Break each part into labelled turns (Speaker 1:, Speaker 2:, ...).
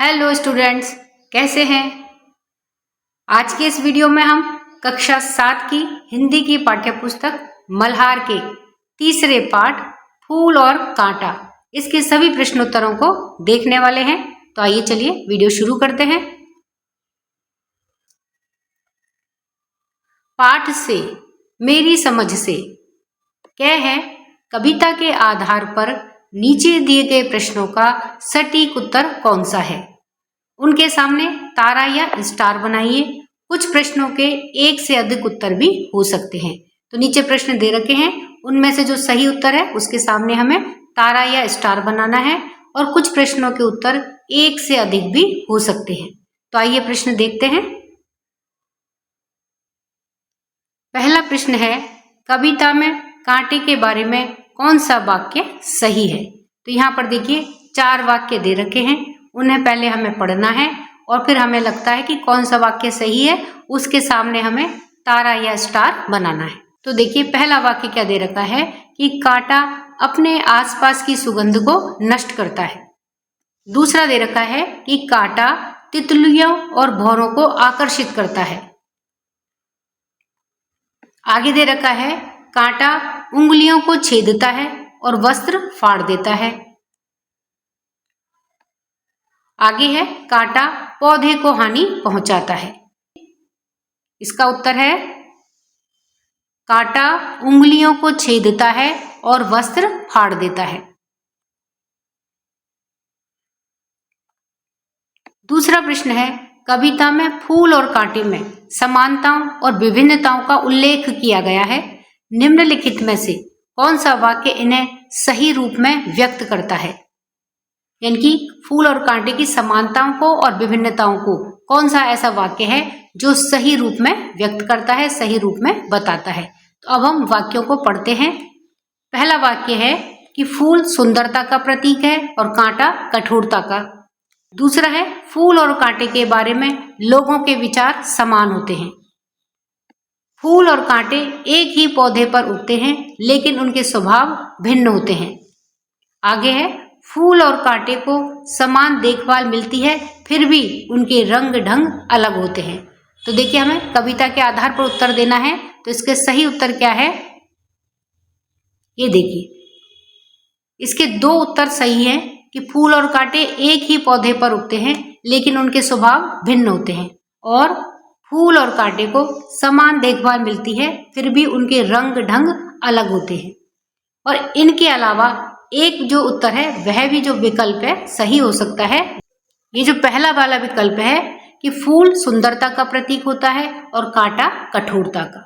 Speaker 1: Hello students, कैसे हैं। आज के इस वीडियो में हम कक्षा 7 की हिंदी की पाठ्य पुस्तक मल्हार के तीसरे पाठ फूल और कांटा इसके सभी प्रश्नोत्तरों को देखने वाले हैं। तो आइए चलिए वीडियो शुरू करते हैं। पाठ से मेरी समझ से क्या है, कविता के आधार पर नीचे दिए गए प्रश्नों का सटीक उत्तर कौन सा है। उनके सामने तारा या स्टार बनाइए। कुछ प्रश्नों के एक से अधिक उत्तर भी हो सकते हैं। तो नीचे प्रश्न दे रखे हैं, उनमें से जो सही उत्तर है उसके सामने हमें तारा या स्टार बनाना है और कुछ प्रश्नों के उत्तर एक से अधिक भी हो सकते हैं। तो आइए प्रश्न देखते हैं। पहला प्रश्न है, कविता में कांटे के बारे में कौन सा वाक्य सही है। तो यहाँ पर देखिए 4 वाक्य दे रखे हैं, उन्हें पहले हमें पढ़ना है और फिर हमें लगता है कि कौन सा वाक्य सही है, उसके सामने हमें तारा या स्टार बनाना है। तो देखिए पहला वाक्य क्या दे रखा है कि कांटा अपने आसपास की सुगंध को नष्ट करता है। दूसरा दे रखा है कि कांटा तितलियों और भौरों को आकर्षित करता है। आगे दे रखा है कांटा उंगलियों को छेदता है और वस्त्र फाड़ देता है। आगे है कांटा पौधे को हानि पहुंचाता है। इसका उत्तर है कांटा उंगलियों को छेदता है और वस्त्र फाड़ देता है। दूसरा प्रश्न है, कविता में फूल और कांटे में समानताओं और विभिन्नताओं का उल्लेख किया गया है। निम्नलिखित में से कौन सा वाक्य इन्हें सही रूप में व्यक्त करता है। यानी कि फूल और कांटे की समानताओं को और विभिन्नताओं को कौन सा ऐसा वाक्य है जो सही रूप में व्यक्त करता है, सही रूप में बताता है। तो अब हम वाक्यों को पढ़ते हैं। पहला वाक्य है कि फूल सुंदरता का प्रतीक है और कांटा कठोरता का। दूसरा है फूल और कांटे के बारे में लोगों के विचार समान होते हैं। फूल और कांटे एक ही पौधे पर उगते हैं लेकिन उनके स्वभाव भिन्न होते हैं। आगे है फूल और कांटे को समान देखभाल मिलती है फिर भी उनके रंग ढंग अलग होते हैं। तो देखिए हमें कविता के आधार पर उत्तर देना है। तो इसके सही उत्तर क्या है, ये देखिए इसके 2 उत्तर सही हैं कि फूल और कांटे एक ही पौधे पर उगते हैं लेकिन उनके स्वभाव भिन्न होते हैं, और फूल और कांटे को समान देखभाल मिलती है फिर भी उनके रंग ढंग अलग होते हैं। और इनके अलावा एक जो उत्तर है वह भी जो विकल्प है सही हो सकता है। ये जो पहला वाला विकल्प है कि फूल सुंदरता का प्रतीक होता है और कांटा कठोरता का,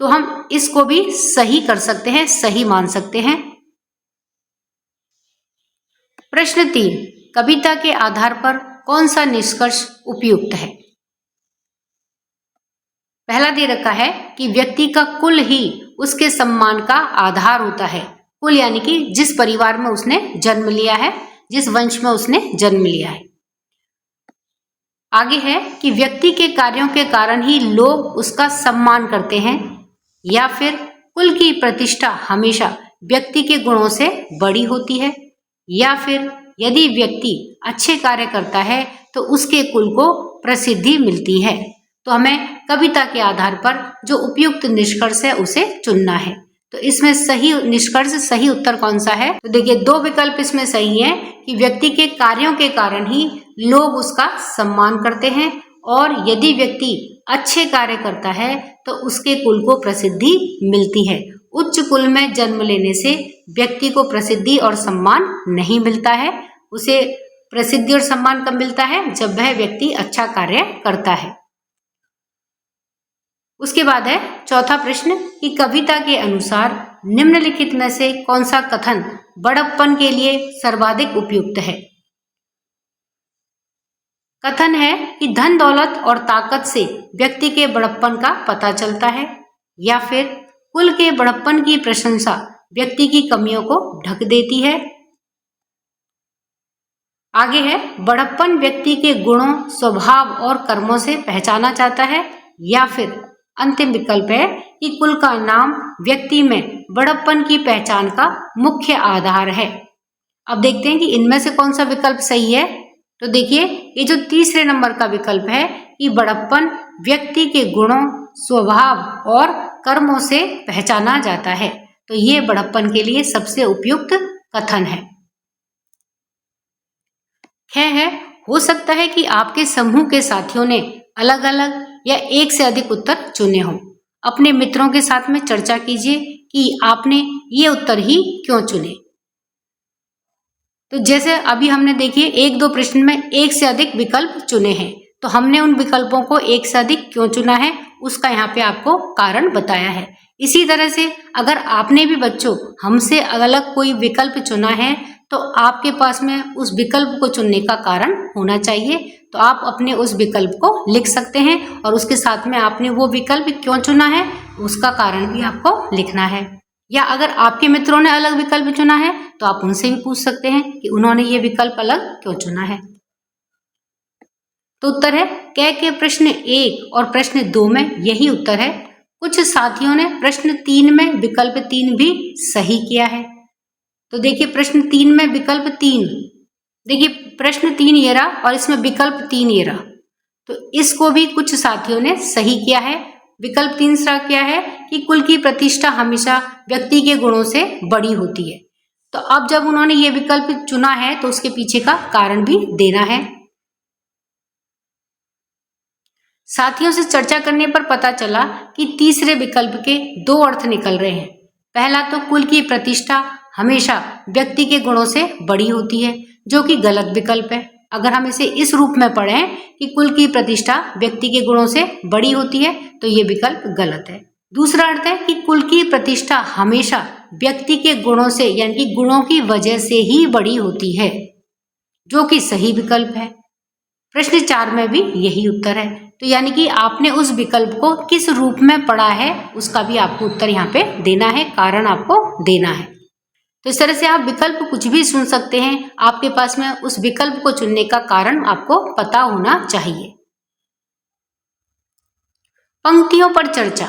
Speaker 1: तो हम इसको भी सही कर सकते हैं, सही मान सकते हैं। प्रश्न 3, कविता के आधार पर कौन सा निष्कर्ष उपयुक्त है। पहला दे रखा है कि व्यक्ति का कुल ही उसके सम्मान का आधार होता है। कुल यानी कि जिस परिवार में उसने जन्म लिया है, जिस वंश में उसने जन्म लिया है। आगे है कि व्यक्ति के कार्यों के कारण ही लोग उसका सम्मान करते हैं, या फिर कुल की प्रतिष्ठा हमेशा व्यक्ति के गुणों से बड़ी होती है, या फिर यदि व्यक्ति अच्छे कार्य करता है तो उसके कुल को प्रसिद्धि मिलती है। तो हमें कविता के आधार पर जो उपयुक्त निष्कर्ष है उसे चुनना है। तो इसमें सही निष्कर्ष, सही उत्तर कौन सा है। तो देखिए 2 विकल्प इसमें सही है कि व्यक्ति के कार्यों के कारण ही लोग उसका सम्मान करते हैं, और यदि व्यक्ति अच्छे कार्य करता है तो उसके कुल को प्रसिद्धि मिलती है। उच्च कुल में जन्म लेने से व्यक्ति को प्रसिद्धि और सम्मान नहीं मिलता है। उसे प्रसिद्धि और सम्मान कब मिलता है, जब वह व्यक्ति अच्छा कार्य करता है। उसके बाद है चौथा प्रश्न कि कविता के अनुसार निम्नलिखित में से कौन सा कथन बड़प्पन के लिए सर्वाधिक उपयुक्त है। कथन है कि धन दौलत और ताकत से व्यक्ति के बड़प्पन का पता चलता है, या फिर कुल के बड़प्पन की प्रशंसा व्यक्ति की कमियों को ढक देती है। आगे है बड़प्पन व्यक्ति के गुणों, स्वभाव और कर्मों से पहचाना जाता है, या फिर अंतिम विकल्प है कि कुल का नाम व्यक्ति में बड़प्पन की पहचान का मुख्य आधार है। अब देखते हैं कि इनमें से कौन सा विकल्प सही है। तो देखिए ये जो तीसरे नंबर का विकल्प है कि बड़प्पन व्यक्ति के गुणों, स्वभाव और कर्मों से पहचाना जाता है। तो ये बड़प्पन के लिए सबसे उपयुक्त कथन है। है हो सकता है कि आपके समूह के साथियों ने अलग अलग या एक से अधिक उत्तर चुने हों। अपने मित्रों के साथ में चर्चा कीजिए कि आपने ये उत्तर ही क्यों चुने। तो जैसे अभी हमने देखिए एक दो प्रश्न में एक से अधिक विकल्प चुने हैं, तो हमने उन विकल्पों को एक से अधिक क्यों चुना है उसका यहाँ पे आपको कारण बताया है। इसी तरह से अगर आपने भी बच्चों हमसे अलग कोई विकल्प चुना है तो आपके पास में उस विकल्प को चुनने का कारण होना चाहिए। तो आप अपने उस विकल्प को लिख सकते हैं और उसके साथ में आपने वो विकल्प क्यों चुना है उसका कारण भी आपको लिखना है। या अगर आपके मित्रों ने अलग विकल्प चुना है तो आप उनसे भी पूछ सकते हैं कि उन्होंने ये विकल्प अलग क्यों चुना है। तो उत्तर है क के प्रश्न 1 और प्रश्न 2 में यही उत्तर है। कुछ साथियों ने प्रश्न 3 में विकल्प 3 भी सही किया है। तो देखिए प्रश्न 3 में विकल्प 3, देखिए प्रश्न 3 ये रहा और इसमें विकल्प 3 ये रहा, तो इसको भी कुछ साथियों ने सही किया है। विकल्प 3 क्या है कि कुल की प्रतिष्ठा हमेशा व्यक्ति के गुणों से बड़ी होती है। तो अब जब उन्होंने ये विकल्प चुना है तो उसके पीछे का कारण भी देना है। साथियों से चर्चा करने पर पता चला कि तीसरे विकल्प के 2 अर्थ निकल रहे हैं। पहला तो कुल की प्रतिष्ठा हमेशा व्यक्ति के गुणों से बड़ी होती है, जो कि गलत विकल्प है। अगर हम इसे इस रूप में पढ़ें कि कुल की प्रतिष्ठा व्यक्ति के गुणों से बड़ी होती है तो ये विकल्प गलत है। दूसरा अर्थ है कि कुल की प्रतिष्ठा हमेशा व्यक्ति के गुणों से यानी कि गुणों की वजह से ही बड़ी होती है, जो कि सही विकल्प है। प्रश्न 4 में भी यही उत्तर है। तो यानी कि आपने उस विकल्प को किस रूप में पढ़ा है उसका भी आपको उत्तर यहाँ पे देना है, कारण आपको देना है। तो इस तरह से आप विकल्प कुछ भी चुन सकते हैं, आपके पास में उस विकल्प को चुनने का कारण आपको पता होना चाहिए। पंक्तियों पर चर्चा।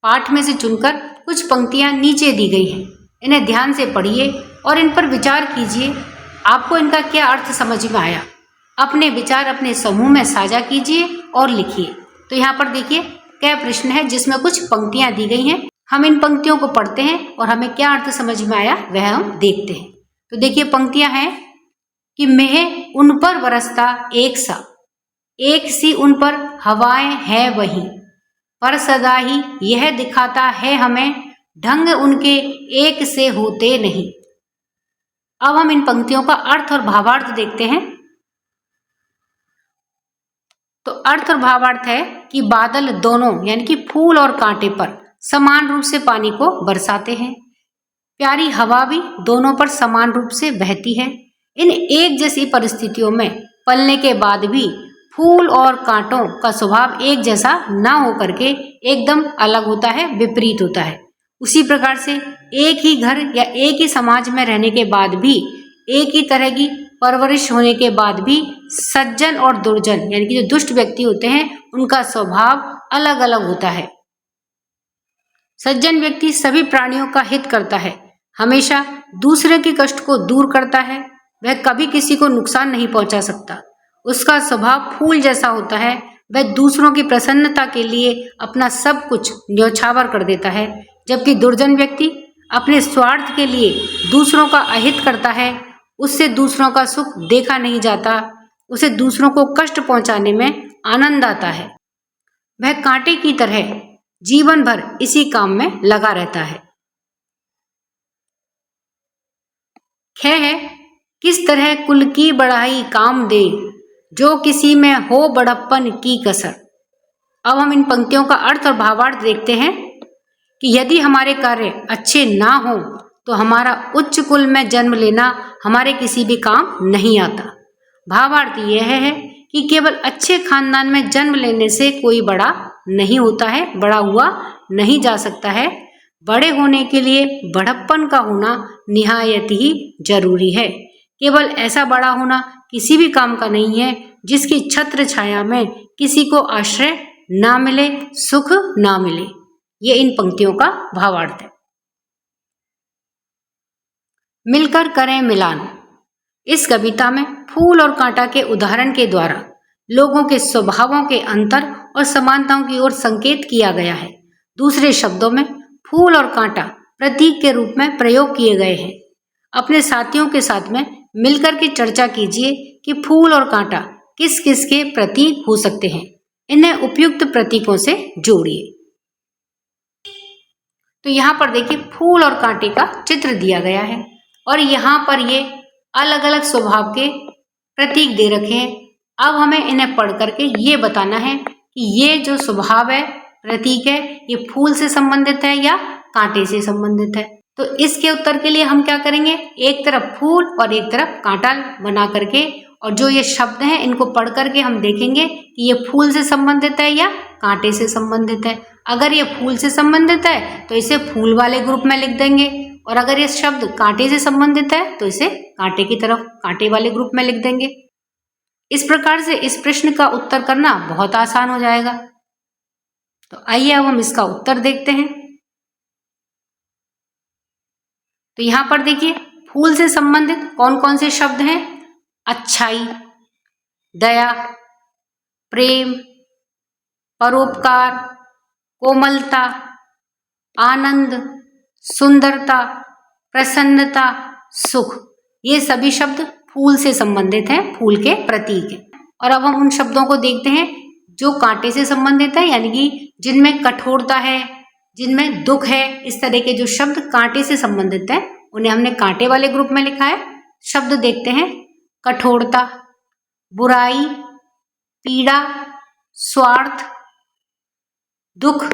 Speaker 1: पाठ में से चुनकर कुछ पंक्तियां नीचे दी गई हैं, इन्हें ध्यान से पढ़िए और इन पर विचार कीजिए। आपको इनका क्या अर्थ समझ में आया? अपने विचार अपने समूह में साझा कीजिए और लिखिए। तो यहाँ पर देखिए क्या प्रश्न है जिसमें कुछ पंक्तियां दी गई हैं। हम इन पंक्तियों को पढ़ते हैं और हमें क्या अर्थ समझ में आया वह हम देखते हैं। तो देखिए पंक्तियां हैं कि मेह उन पर बरसता एक सा, एक सी उन पर हवाएं है वही, पर सदा ही यह दिखाता है हमें ढंग उनके एक से होते नहीं। अब हम इन पंक्तियों का अर्थ और भावार्थ देखते हैं। तो अर्थ और भावार्थ है कि बादल दोनों यानी कि फूल और कांटे पर समान रूप से पानी को बरसाते हैं। प्यारी हवा भी दोनों पर समान रूप से बहती है। इन एक जैसी परिस्थितियों में पलने के बाद भी फूल और कांटों का स्वभाव एक जैसा ना होकर के एकदम अलग होता है, विपरीत होता है। उसी प्रकार से एक ही घर या एक ही समाज में रहने के बाद भी, एक ही तरह की परवरिश होने के बाद भी सज्जन और दुर्जन यानी कि जो दुष्ट व्यक्ति होते हैं उनका स्वभाव अलग अलग होता है। सज्जन व्यक्ति सभी प्राणियों का हित करता है, हमेशा दूसरे के कष्ट को दूर करता है, वह कभी किसी को नुकसान नहीं पहुंचा सकता। उसका स्वभाव फूल जैसा होता है, वह दूसरों की प्रसन्नता के लिए अपना सब कुछ न्यौछावर कर देता है। जबकि दुर्जन व्यक्ति अपने स्वार्थ के लिए दूसरों का अहित करता है, उससे दूसरों का सुख देखा नहीं जाता, उसे दूसरों को कष्ट पहुंचाने में आनंद आता है। वह कांटे की तरह जीवन भर इसी काम में लगा रहता है। है किस तरह कुल की बढ़ाई काम दे, जो किसी में हो बड़प्पन की कसर। अब हम इन पंक्तियों का अर्थ और भावार्थ देखते हैं कि यदि हमारे कार्य अच्छे ना हो तो हमारा उच्च कुल में जन्म लेना हमारे किसी भी काम नहीं आता। भावार्थ यह है कि केवल अच्छे खानदान में जन्म लेने से कोई बड़ा नहीं होता है, बड़ा हुआ नहीं जा सकता है। बड़े होने के लिए बड़प्पन का होना निहायत ही जरूरी है। केवल ऐसा बड़ा होना किसी भी काम का नहीं है जिसकी छत्र छाया में किसी को आश्रय ना मिले, सुख ना मिले। ये इन पंक्तियों का भावार्थ है। मिलकर करें मिलान। इस कविता में फूल और कांटा के उदाहरण के द्वारा लोगों के स्वभावों के अंतर और समानताओं की ओर संकेत किया गया है। दूसरे शब्दों में फूल और कांटा प्रतीक के रूप में प्रयोग किए गए हैं। अपने साथियों के साथ में मिलकर के चर्चा कीजिए कि फूल और कांटा किस किस के प्रतीक हो सकते हैं। इन्हें उपयुक्त प्रतीकों से जोड़िए। तो यहाँ पर देखिए फूल और कांटे का चित्र दिया गया है और यहाँ पर ये अलग अलग स्वभाव के प्रतीक दे रखे हैं। अब हमें इन्हें पढ़ करके ये बताना है कि ये जो स्वभाव है, प्रतीक है, ये फूल से संबंधित है या कांटे से संबंधित है। तो इसके उत्तर के लिए हम क्या करेंगे, एक तरफ फूल और एक तरफ कांटा बना करके, और जो ये शब्द हैं इनको पढ़ करके हम देखेंगे कि ये फूल से संबंधित है या कांटे से संबंधित है। अगर ये फूल से संबंधित है तो इसे फूल वाले ग्रुप में लिख देंगे, और अगर ये शब्द कांटे से संबंधित है तो इसे कांटे की तरफ कांटे वाले ग्रुप में लिख देंगे। इस प्रकार से इस प्रश्न का उत्तर करना बहुत आसान हो जाएगा। तो आइए अब हम इसका उत्तर देखते हैं। तो यहां पर देखिए फूल से संबंधित कौन कौन से शब्द हैं, अच्छाई, दया, प्रेम, परोपकार, कोमलता, आनंद, सुंदरता, प्रसन्नता, सुख, ये सभी शब्द फूल से संबंधित हैं, फूल के प्रतीक हैं। और अब हम उन शब्दों को देखते हैं जो कांटे से संबंधित है, यानी कि जिनमें कठोरता है, जिनमें दुख है, इस तरह के जो शब्द कांटे से संबंधित हैं उन्हें हमने कांटे वाले ग्रुप में लिखा है। शब्द देखते हैं, कठोरता, बुराई, पीड़ा, स्वार्थ, दुख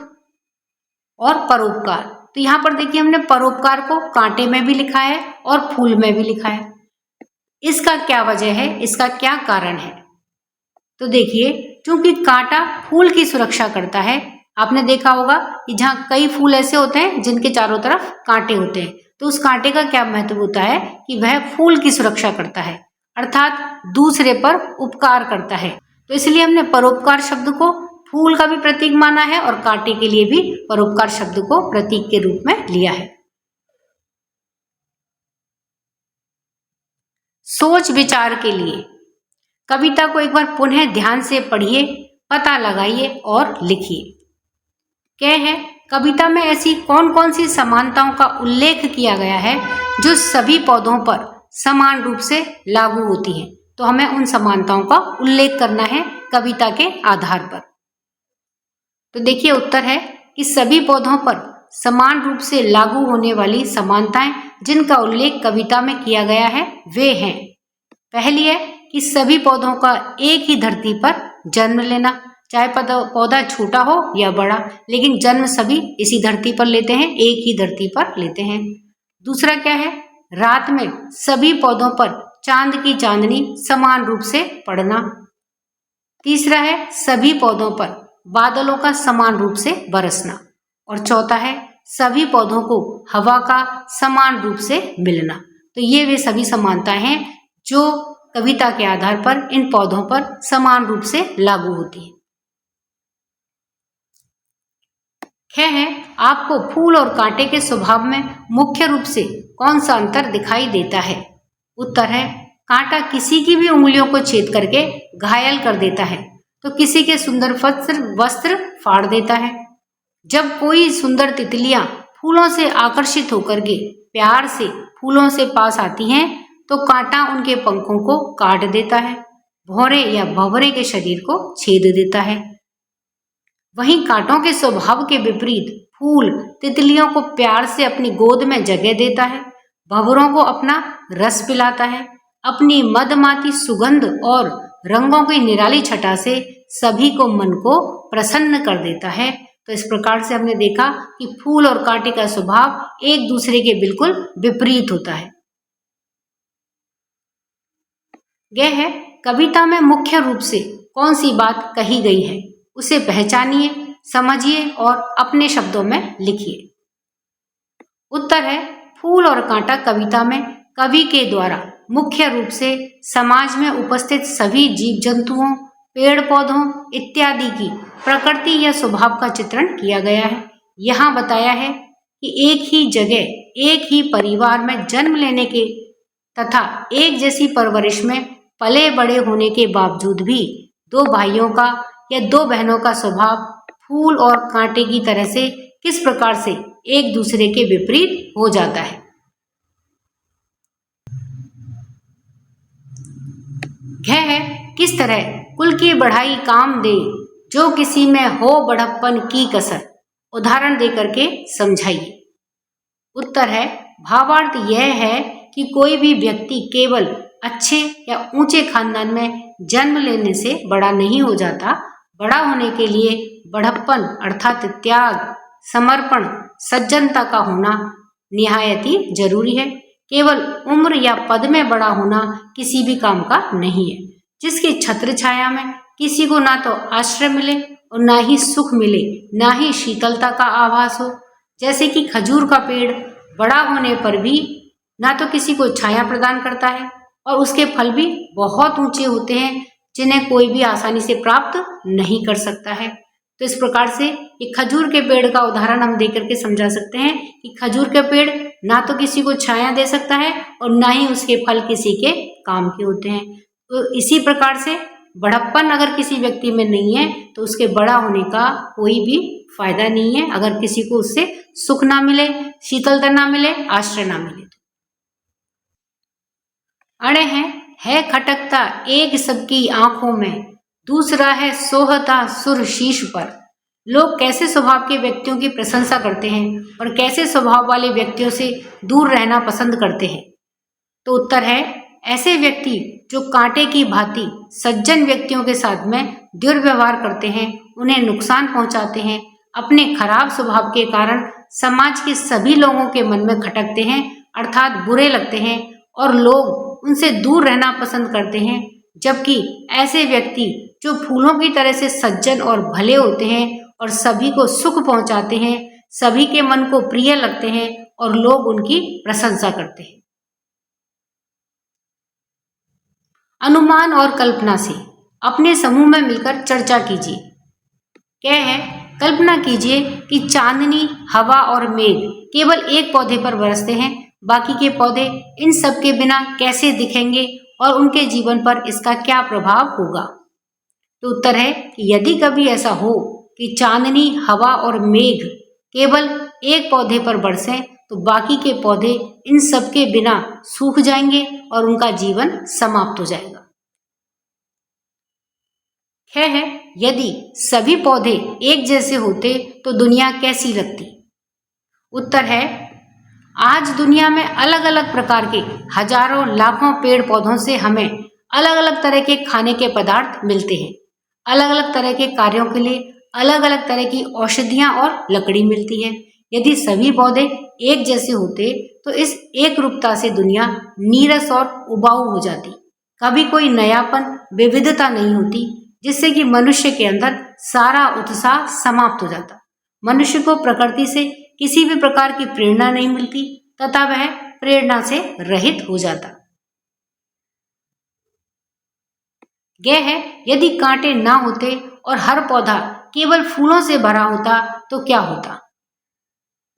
Speaker 1: और परोपकार। तो यहाँ पर देखिए हमने परोपकार को कांटे में भी लिखा है और फूल में भी लिखा है। इसका क्या वजह है, इसका क्या कारण है? तो देखिए क्योंकि कांटा फूल की सुरक्षा करता है। आपने देखा होगा कि जहाँ कई फूल ऐसे होते हैं जिनके चारों तरफ कांटे होते हैं, तो उस कांटे का क्या महत्व होता है कि वह फूल की सुरक्षा करता है, अर्थात दूसरे पर उपकार करता है। तो इसलिए हमने परोपकार शब्द को फूल का भी प्रतीक माना है और कांटे के लिए भी परोपकार शब्द को प्रतीक के रूप में लिया है। सोच विचार के लिए कविता को एक बार पुनः ध्यान से पढ़िए, पता लगाइए और लिखिए। क्या है, कविता में ऐसी कौन कौन सी समानताओं का उल्लेख किया गया है जो सभी पौधों पर समान रूप से लागू होती हैं। तो हमें उन समानताओं का उल्लेख करना है कविता के आधार पर। तो देखिए उत्तर है कि सभी पौधों पर समान रूप से लागू होने वाली समानताएं जिनका उल्लेख कविता में किया गया है वे हैं। पहली है कि सभी पौधों का एक ही धरती पर जन्म लेना, चाहे पौधा छोटा हो या बड़ा, लेकिन जन्म सभी इसी धरती पर लेते हैं, एक ही धरती पर लेते हैं। दूसरा क्या है, रात में सभी पौधों पर चांद की चांदनी समान रूप से पड़ना। तीसरा है सभी पौधों पर बादलों का समान रूप से बरसना। और चौथा है सभी पौधों को हवा का समान रूप से मिलना। तो ये वे सभी समानताएं हैं जो कविता के आधार पर इन पौधों पर समान रूप से लागू होती है। है आपको फूल और कांटे के स्वभाव में मुख्य रूप से कौन सा अंतर दिखाई देता है? उत्तर है कांटा किसी की भी उंगलियों को छेद करके घायल कर देता है, तो किसी के सुंदर वस्त्र फाड़ देता है। जब कोई सुंदर तितलियां फूलों से आकर्षित होकर के प्यार से फूलों से पास आती हैं, तो कांटा उनके पंखों को काट देता है, भौरे या भंवरे के शरीर को छेद देता है। वहीं कांटों के स्वभाव के विपरीत फूल तितलियों को प्यार से अपनी गोद में जगह देता है, भंवरों को अपना रस पिलाता है, अपनी मदमाती सुगंध और रंगों की निराली छटा से सभी को मन को प्रसन्न कर देता है। तो इस प्रकार से हमने देखा कि फूल और कांटे का स्वभाव एक दूसरे के बिल्कुल विपरीत होता है। यह है कविता में मुख्य रूप से कौन सी बात कही गई है, उसे पहचानिए, समझिए और अपने शब्दों में लिखिए। उत्तर है फूल और कांटा कविता में कवि के द्वारा मुख्य रूप से समाज में उपस्थित सभी जीव जंतुओं, पेड़ पौधों इत्यादि की प्रकृति या स्वभाव का चित्रण किया गया है। यहाँ बताया है कि एक ही जगह एक ही परिवार में जन्म लेने के तथा एक जैसी परवरिश में पले बड़े होने के बावजूद भी दो भाइयों का या दो बहनों का स्वभाव फूल और कांटे की तरह से किस प्रकार से एक दूसरे के विपरीत हो जाता है। घ है किस तरह कुल की बढ़ाई काम दे, जो किसी में हो बढ़प्पन की कसर। उदाहरण देकर के समझाइए। उत्तर है भावार्थ यह है कि कोई भी व्यक्ति केवल अच्छे या ऊंचे खानदान में जन्म लेने से बड़ा नहीं हो जाता। बड़ा होने के लिए बढ़प्पन अर्थात त्याग, समर्पण, सज्जनता का होना निहायत ही जरूरी है। केवल उम्र या पद में बड़ा होना किसी भी काम का नहीं है। जिसकी छत्र छाया में किसी को ना तो आश्रय मिले और ना ही सुख मिले, ना ही शीतलता का आभास हो। जैसे कि खजूर का पेड़ बड़ा होने पर भी ना तो किसी को छाया प्रदान करता है और उसके फल भी बहुत ऊंचे होते हैं, जिन्हें कोई भी आसानी से प्राप्त नहीं कर सकता है। तो इस प्रकार से एक खजूर के पेड़ का उदाहरण हम देकर के समझा सकते हैं कि खजूर के पेड़ ना तो किसी को छाया दे सकता है और ना ही उसके फल किसी के काम के होते हैं। तो इसी प्रकार से बड़प्पन अगर किसी व्यक्ति में नहीं है तो उसके बड़ा होने का कोई भी फायदा नहीं है, अगर किसी को उससे सुख ना मिले, शीतलता ना मिले, आश्रय ना मिले। अड़े है खटकता एक सबकी आंखों में, दूसरा है सोहता सुर शीश पर। लोग कैसे स्वभाव के व्यक्तियों की प्रशंसा करते हैं और कैसे स्वभाव वाले व्यक्तियों से दूर रहना पसंद करते हैं। तो उत्तर है ऐसे व्यक्ति जो कांटे की भांति सज्जन व्यक्तियों के साथ में दुर्व्यवहार करते हैं, उन्हें नुकसान पहुंचाते हैं, अपने खराब स्वभाव के कारण समाज के सभी लोगों के मन में खटकते हैं अर्थात बुरे लगते हैं और लोग उनसे दूर रहना पसंद करते हैं। जबकि ऐसे व्यक्ति जो फूलों की तरह से सज्जन और भले होते हैं और सभी को सुख पहुंचाते हैं, सभी के मन को प्रिय लगते हैं और लोग उनकी प्रशंसा करते हैं। अनुमान और कल्पना से अपने समूह में मिलकर चर्चा कीजिए। क्या है? कल्पना कीजिए कि चांदनी, हवा और मेघ केवल एक पौधे पर बरसते हैं, बाकी के पौधे इन सब के बिना कैसे दिखेंगे और उनके जीवन पर इसका क्या प्रभाव होगा। तो उत्तर है कि यदि कभी ऐसा हो कि चांदनी, हवा और मेघ केवल एक पौधे पर बरसें तो बाकी के पौधे इन सब के बिना सूख जाएंगे और उनका जीवन समाप्त हो जाएगा। है यदि सभी पौधे एक जैसे होते तो दुनिया कैसी लगती। उत्तर है आज दुनिया में अलग अलग प्रकार के हजारों लाखों पेड़ पौधों से हमें अलग अलग तरह के खाने के पदार्थ मिलते हैं। अलग अलग तरह के कार्यों के लिए अलग अलग तरह की औषधियां और लकड़ी मिलती है। यदि सभी पौधे एक जैसे होते तो इस एक रूपता से दुनिया नीरस और उबाऊ हो जाती। कभी कोई नयापन, विविधता नहीं होती, जिससे कि मनुष्य के अंदर सारा उत्साह समाप्त हो जाता। मनुष्य को प्रकृति से किसी भी प्रकार की प्रेरणा नहीं मिलती तथा वह प्रेरणा से रहित हो जाता। यह है यदि कांटे ना होते और हर पौधा केवल फूलों से भरा होता तो क्या होता।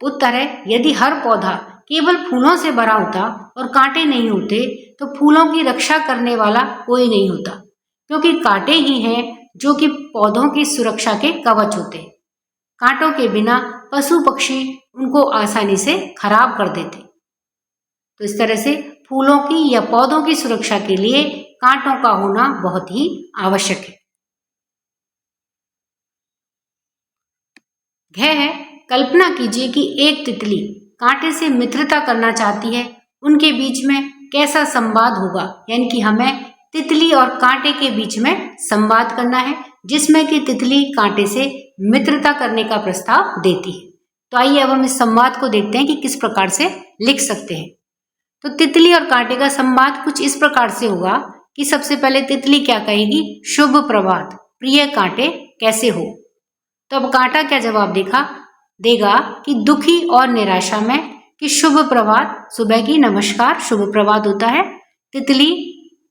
Speaker 1: उत्तर है यदि हर पौधा केवल फूलों से भरा होता और कांटे नहीं होते तो फूलों की रक्षा करने वाला कोई नहीं होता, क्योंकि कांटे ही हैं जो कि पौधों की सुरक्षा के कवच होते हैं। कांटों के बिना पशु पक्षी उनको आसानी से खराब कर देते। तो इस तरह से फूलों की या पौधों की सुरक्षा के लिए कांटों का होना बहुत ही आवश्यक है। है कल्पना कीजिए कि एक तितली कांटे से मित्रता करना चाहती है, उनके बीच में कैसा संवाद होगा। यानी कि हमें तितली और कांटे के बीच में संवाद करना है, जिसमें कि तितली कांटे से मित्रता करने का प्रस्ताव देती है। तो आइए अब हम इस संवाद को देखते हैं कि किस प्रकार से लिख सकते हैं। तो तितली और कांटे का संवाद कुछ इस प्रकार से होगा कि सबसे पहले तितली क्या कहेगी, शुभ प्रभात, प्रिय कांटे कैसे हो। तो अब कांटा क्या जवाब देगा कि दुखी और निराशा में, कि शुभ प्रभात, सुबह की नमस्कार शुभ प्रभात होता है। तितली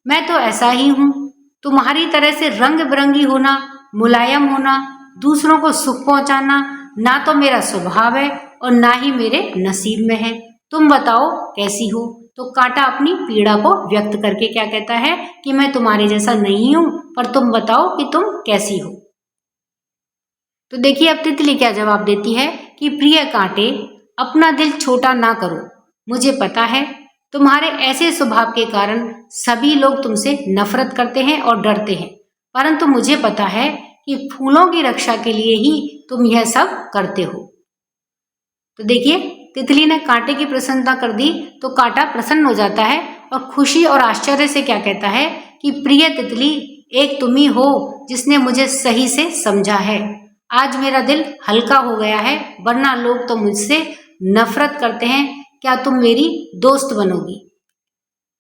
Speaker 1: मैं तो ऐसा ही हूं, तुम्हारी तरह से रंग बिरंगी होना, मुलायम होना, दूसरों को सुख पहुंचाना ना तो मेरा स्वभाव है और ना ही मेरे नसीब में है। तुम बताओ कैसी हो। तो तो कांटा अपनी पीड़ा को व्यक्त करके क्या कहता है कि मैं तुम्हारे जैसा नहीं हूं, पर तुम बताओ कि तुम कैसी हो। तो देखिए अब तितली क्या जवाब देती है कि प्रिय कांटे, अपना दिल छोटा ना करो। मुझे पता है तुम्हारे ऐसे स्वभाव के कारण सभी लोग तुमसे नफरत करते हैं और डरते हैं, परंतु मुझे पता है कि फूलों की रक्षा के लिए ही तुम यह सब करते हो। तो देखिए तितली ने कांटे की प्रसन्नता कर दी तो कांटा प्रसन्न हो जाता है और खुशी और आश्चर्य से क्या कहता है कि प्रिय तितली, एक तुम ही हो जिसने मुझे सही से समझा है। आज मेरा दिल हल्का हो गया है, वरना लोग तो मुझसे नफरत करते हैं। क्या तुम मेरी दोस्त बनोगी?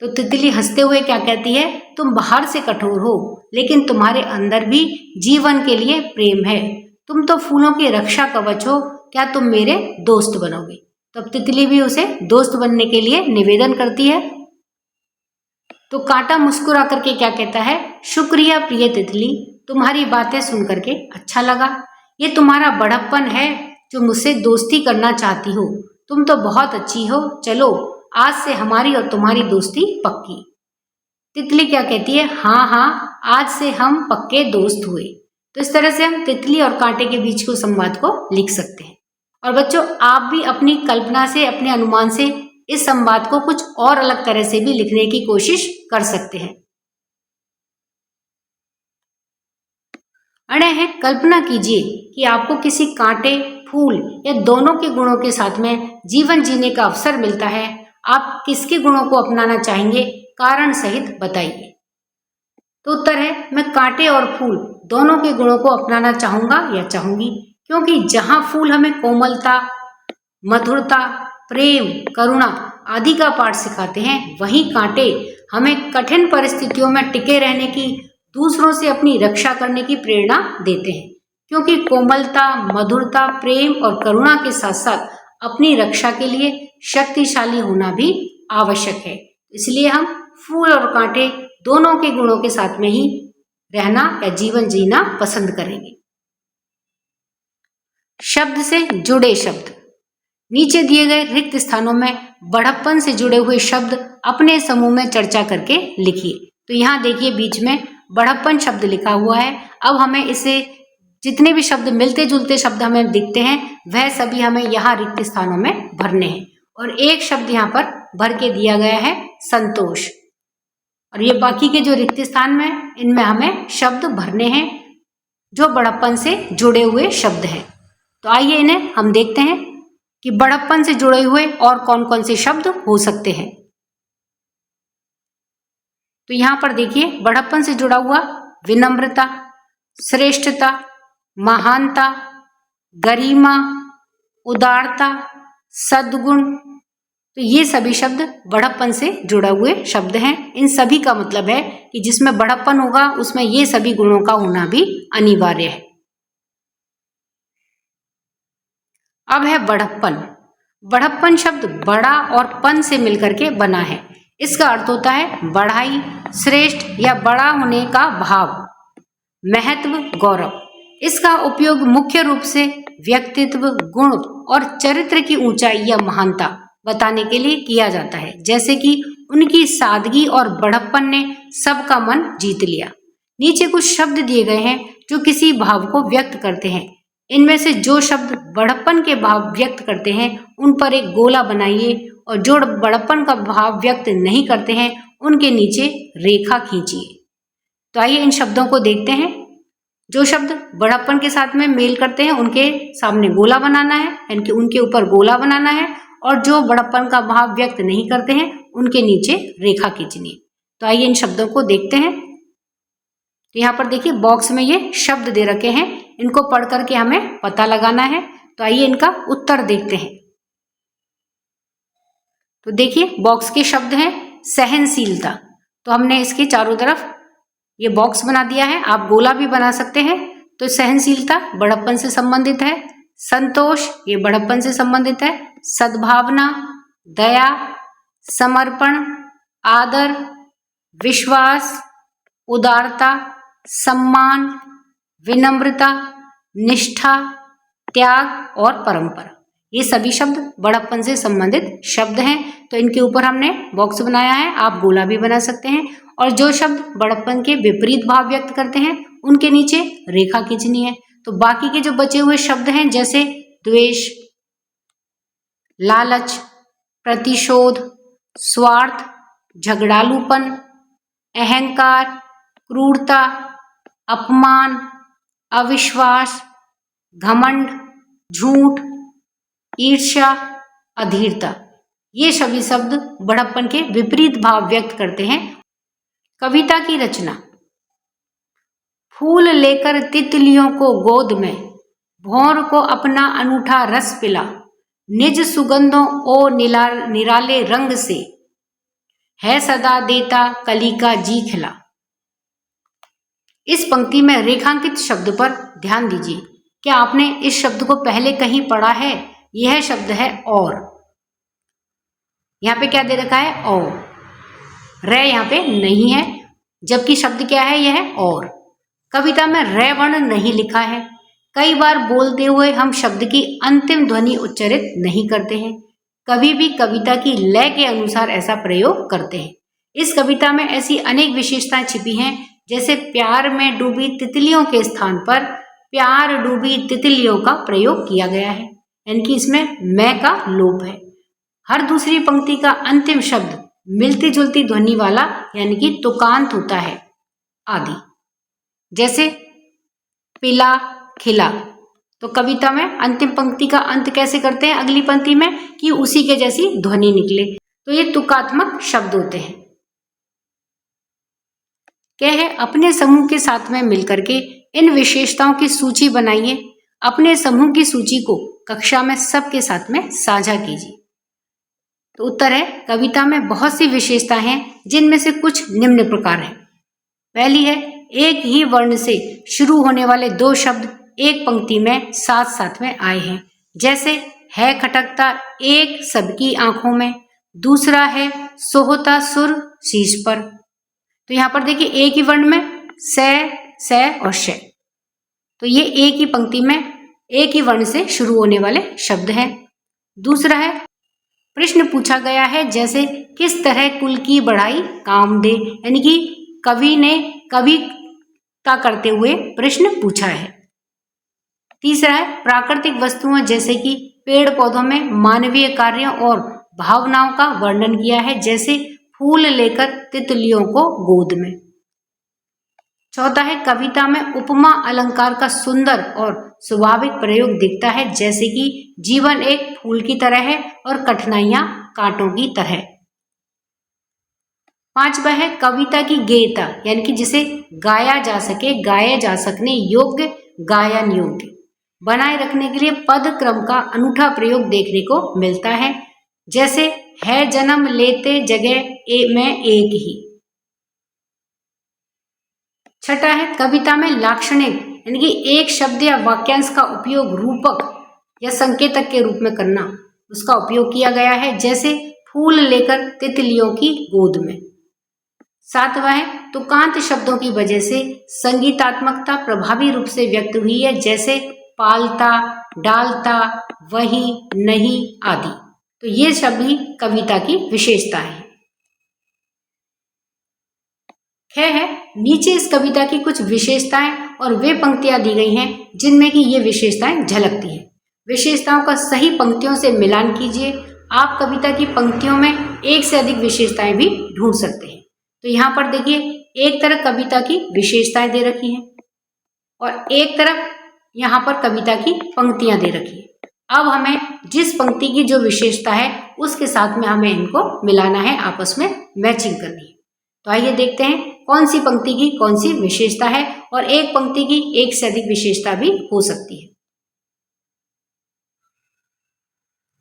Speaker 1: तो तितली हंसते हुए क्या कहती है, तुम बाहर से कठोर हो, लेकिन तुम्हारे अंदर भी जीवन के लिए प्रेम है। तुम तो फूलों की रक्षा कवच हो, क्या तुम मेरे दोस्त बनोगे? तब तितली भी उसे दोस्त बनने के लिए निवेदन करती है। तो कांटा मुस्कुरा करके क्या कहता है, शुक्रिया प्रिय तितली, तुम्हारी बातें सुन करके अच्छा लगा। ये तुम्हारा बड़प्पन है जो मुझसे दोस्ती करना चाहती हो। तुम तो बहुत अच्छी हो, चलो आज से हमारी और तुम्हारी दोस्ती पक्की। तितली क्या कहती है, हाँ हाँ, आज से हम पक्के दोस्त हुए। तो इस तरह से हम तितली और कांटे के बीच के संवाद को लिख सकते हैं। और बच्चों आप भी अपनी कल्पना से, अपने अनुमान से इस संवाद को कुछ और अलग तरह से भी लिखने की कोशिश कर सकते हैं। अड़े हैं, कल्पना कीजिए कि आपको किसी कांटे, फूल या दोनों के गुणों के साथ में जीवन जीने का अवसर मिलता है। आप किसके गुणों को अपनाना चाहेंगे? कारण सहित बताइए। तो उत्तर है, मैं कांटे और फूल दोनों के गुणों को अपनाना चाहूंगा या चाहूंगी, क्योंकि जहां फूल हमें कोमलता, मधुरता, प्रेम, करुणा आदि का पाठ सिखाते हैं, वहीं कांटे हमें कठिन परिस्थितियों में टिके रहने की, दूसरों से अपनी रक्षा करने की प्रेरणा देते हैं। क्योंकि कोमलता, मधुरता, प्रेम और करुणा के साथ साथ अपनी रक्षा के लिए शक्तिशाली होना भी आवश्यक है। इसलिए हम फूल और कांटे दोनों के गुणों के साथ में ही रहना या जीवन जीना पसंद करेंगे। शब्द से जुड़े शब्द। नीचे दिए गए रिक्त स्थानों में बड़प्पन से जुड़े हुए शब्द अपने समूह में चर्चा करके लिखिए। तो यहाँ देखिए बीच में बड़प्पन शब्द लिखा हुआ है। अब हमें इसे जितने भी शब्द मिलते जुलते शब्द हमें दिखते हैं वह सभी हमें यहाँ रिक्त स्थानों में भरने हैं। और एक शब्द यहाँ पर भर के दिया गया है, संतोष। और ये बाकी के जो रिक्त स्थान में इनमें हमें शब्द भरने हैं जो बड़प्पन से जुड़े हुए शब्द हैं। तो आइए इन्हें हम देखते हैं कि बड़प्पन से जुड़े हुए और कौन कौन से शब्द हो सकते हैं। तो यहां पर देखिए बड़प्पन से जुड़ा हुआ विनम्रता, श्रेष्ठता, महानता, गरिमा, उदारता, सद्गुण। तो ये सभी शब्द बड़प्पन से जुड़े हुए शब्द हैं। इन सभी का मतलब है कि जिसमें बड़प्पन होगा उसमें ये सभी गुणों का होना भी अनिवार्य है। अब है बढ़प्पन। बढ़प्पन शब्द बड़ा और पन से मिलकर के बना है। इसका अर्थ होता है बढ़ाई, श्रेष्ठ या बड़ा होने का भाव, महत्व, गौरव। इसका उपयोग मुख्य रूप से व्यक्तित्व, गुण और चरित्र की ऊंचाई या महानता बताने के लिए किया जाता है। जैसे कि उनकी सादगी और बढ़प्पन ने सबका मन जीत लिया। नीचे कुछ शब्द दिए गए हैं जो किसी भाव को व्यक्त करते हैं। इनमें से जो शब्द बड़प्पन के भाव व्यक्त करते हैं उन पर एक गोला बनाइए और जो बड़प्पन का भाव व्यक्त नहीं करते हैं उनके नीचे रेखा खींचिए। तो आइए इन शब्दों को देखते हैं। जो शब्द बड़प्पन के साथ में मेल करते हैं उनके सामने गोला बनाना है, यानी उनके ऊपर गोला बनाना है, और जो बड़प्पन का भाव व्यक्त नहीं करते हैं उनके नीचे रेखा खींचनी है। तो आइए इन शब्दों को देखते हैं। तो यहाँ पर देखिए बॉक्स में ये शब्द दे रखे हैं, इनको पढ़ करके हमें पता लगाना है। तो आइए इनका उत्तर देखते हैं। तो देखिए बॉक्स के शब्द हैं सहनशीलता। तो हमने इसके चारों तरफ ये बॉक्स बना दिया है, आप गोला भी बना सकते हैं। तो सहनशीलता बड़प्पन से संबंधित है, संतोष ये बड़प्पन से संबंधित है, सद्भावना, दया, समर्पण, आदर, विश्वास, उदारता, सम्मान, विनम्रता, निष्ठा, त्याग और परंपरा, ये सभी शब्द बड़प्पन से संबंधित शब्द हैं, तो इनके ऊपर हमने बॉक्स बनाया है, आप गोला भी बना सकते हैं। और जो शब्द बड़प्पन के विपरीत भाव व्यक्त करते हैं उनके नीचे रेखा खींचनी है। तो बाकी के जो बचे हुए शब्द हैं जैसे द्वेष, लालच, प्रतिशोध, स्वार्थ, झगड़ालूपन, अहंकार, क्रूरता, अपमान, अविश्वास, घमंड, झूठ, ईर्ष्या, अधीरता, ये सभी शब्द बड़प्पन के विपरीत भाव व्यक्त करते हैं। कविता की रचना। फूल लेकर तितलियों को गोद में, भौर को अपना अनूठा रस पिला, निज सुगंधों ओ निराले रंग से, है सदा देता कली का जी खिला। इस पंक्ति में रेखांकित शब्द पर ध्यान दीजिए। क्या आपने इस शब्द को पहले कहीं पढ़ा है? यह शब्द है और। यहाँ पे क्या दे रखा है? और। रे यहाँ पे नहीं है, जबकि शब्द क्या है? यह है और। कविता में रे वर्ण नहीं लिखा है। कई बार बोलते हुए हम शब्द की अंतिम ध्वनि उच्चारित नहीं करते हैं। कभी भी कविता की लय के अनुसार ऐसा प्रयोग करते हैं। इस कविता में ऐसी अनेक विशेषताएं छिपी हैं, जैसे प्यार में डूबी तितलियों के स्थान पर प्यार डूबी तितलियों का प्रयोग किया गया है, यानी कि इसमें मैं का लोप है। हर दूसरी पंक्ति का अंतिम शब्द मिलती जुलती ध्वनि वाला यानी कि तुकांत होता है आदि, जैसे पिला, खिला। तो कविता में अंतिम पंक्ति का अंत कैसे करते हैं अगली पंक्ति में, कि उसी के जैसी ध्वनि निकले। तो ये तुकात्मक शब्द होते हैं। क्या है? अपने समूह के साथ में मिलकर के इन विशेषताओं की सूची बनाइए। अपने समूह की सूची को कक्षा में सबके साथ में साझा कीजिए। तो उत्तर है, कविता में बहुत सी विशेषताएं हैं, जिनमें से कुछ निम्न प्रकार हैं। पहली है, एक ही वर्ण से शुरू होने वाले दो शब्द एक पंक्ति में साथ साथ में आए हैं, जैसे है खटकता एक सबकी आंखों में, दूसरा है सोहता सुर शीश पर। तो यहाँ पर देखिए एक ही वर्ण में से और श, तो ये एक ही पंक्ति में एक ही वर्ण से शुरू होने वाले शब्द हैं। दूसरा है, प्रश्न पूछा गया है, जैसे किस तरह कुल की बढ़ाई काम दे, यानी कि कवि ने कविता करते हुए प्रश्न पूछा है। तीसरा है, प्राकृतिक वस्तुओं जैसे कि पेड़ पौधों में मानवीय कार्यों और भावनाओं का वर्णन किया है, जैसे फूल लेकर तितलियों को गोद में। चौथा है, कविता में उपमा अलंकार का सुंदर और स्वाभाविक प्रयोग दिखता है, जैसे कि जीवन एक फूल की तरह है और कठिनाइयां कांटों की तरह। पांचवा है, कविता की गेयता, यानी कि जिसे गाया जा सके, गाए जा सकने योग्य, गायन योग्य बनाए रखने के लिए पद क्रम का अनूठा प्रयोग देखने को मिलता है, जैसे है जन्म लेते जगह में एक ही। छठा है, कविता में लाक्षणिक, यानी कि एक शब्द या वाक्यांश का उपयोग रूपक या संकेतक के रूप में करना, उसका उपयोग किया गया है, जैसे फूल लेकर तितलियों की गोद में। सातवां है, तुकांत शब्दों की वजह से संगीतात्मकता प्रभावी रूप से व्यक्त हुई है, जैसे पालता, डालता, वही, नहीं आदि। तो ये सभी कविता की विशेषता है। है नीचे इस कविता की कुछ विशेषताएं और वे पंक्तियां दी गई हैं जिनमें कि ये विशेषताएं झलकती हैं। विशेषताओं का सही पंक्तियों से मिलान कीजिए। आप कविता की पंक्तियों में एक से अधिक विशेषताएं भी ढूंढ सकते हैं। तो यहाँ पर देखिए, एक तरफ कविता की विशेषताएं दे रखी हैं और एक तरफ यहाँ पर कविता की पंक्तियां दे रखी है। अब हमें जिस पंक्ति की जो विशेषता है उसके साथ में हमें इनको मिलाना है, आपस में मैचिंग करनी है। तो आइए देखते हैं कौन सी पंक्ति की कौन सी विशेषता है, और एक पंक्ति की एक से अधिक विशेषता भी हो सकती है।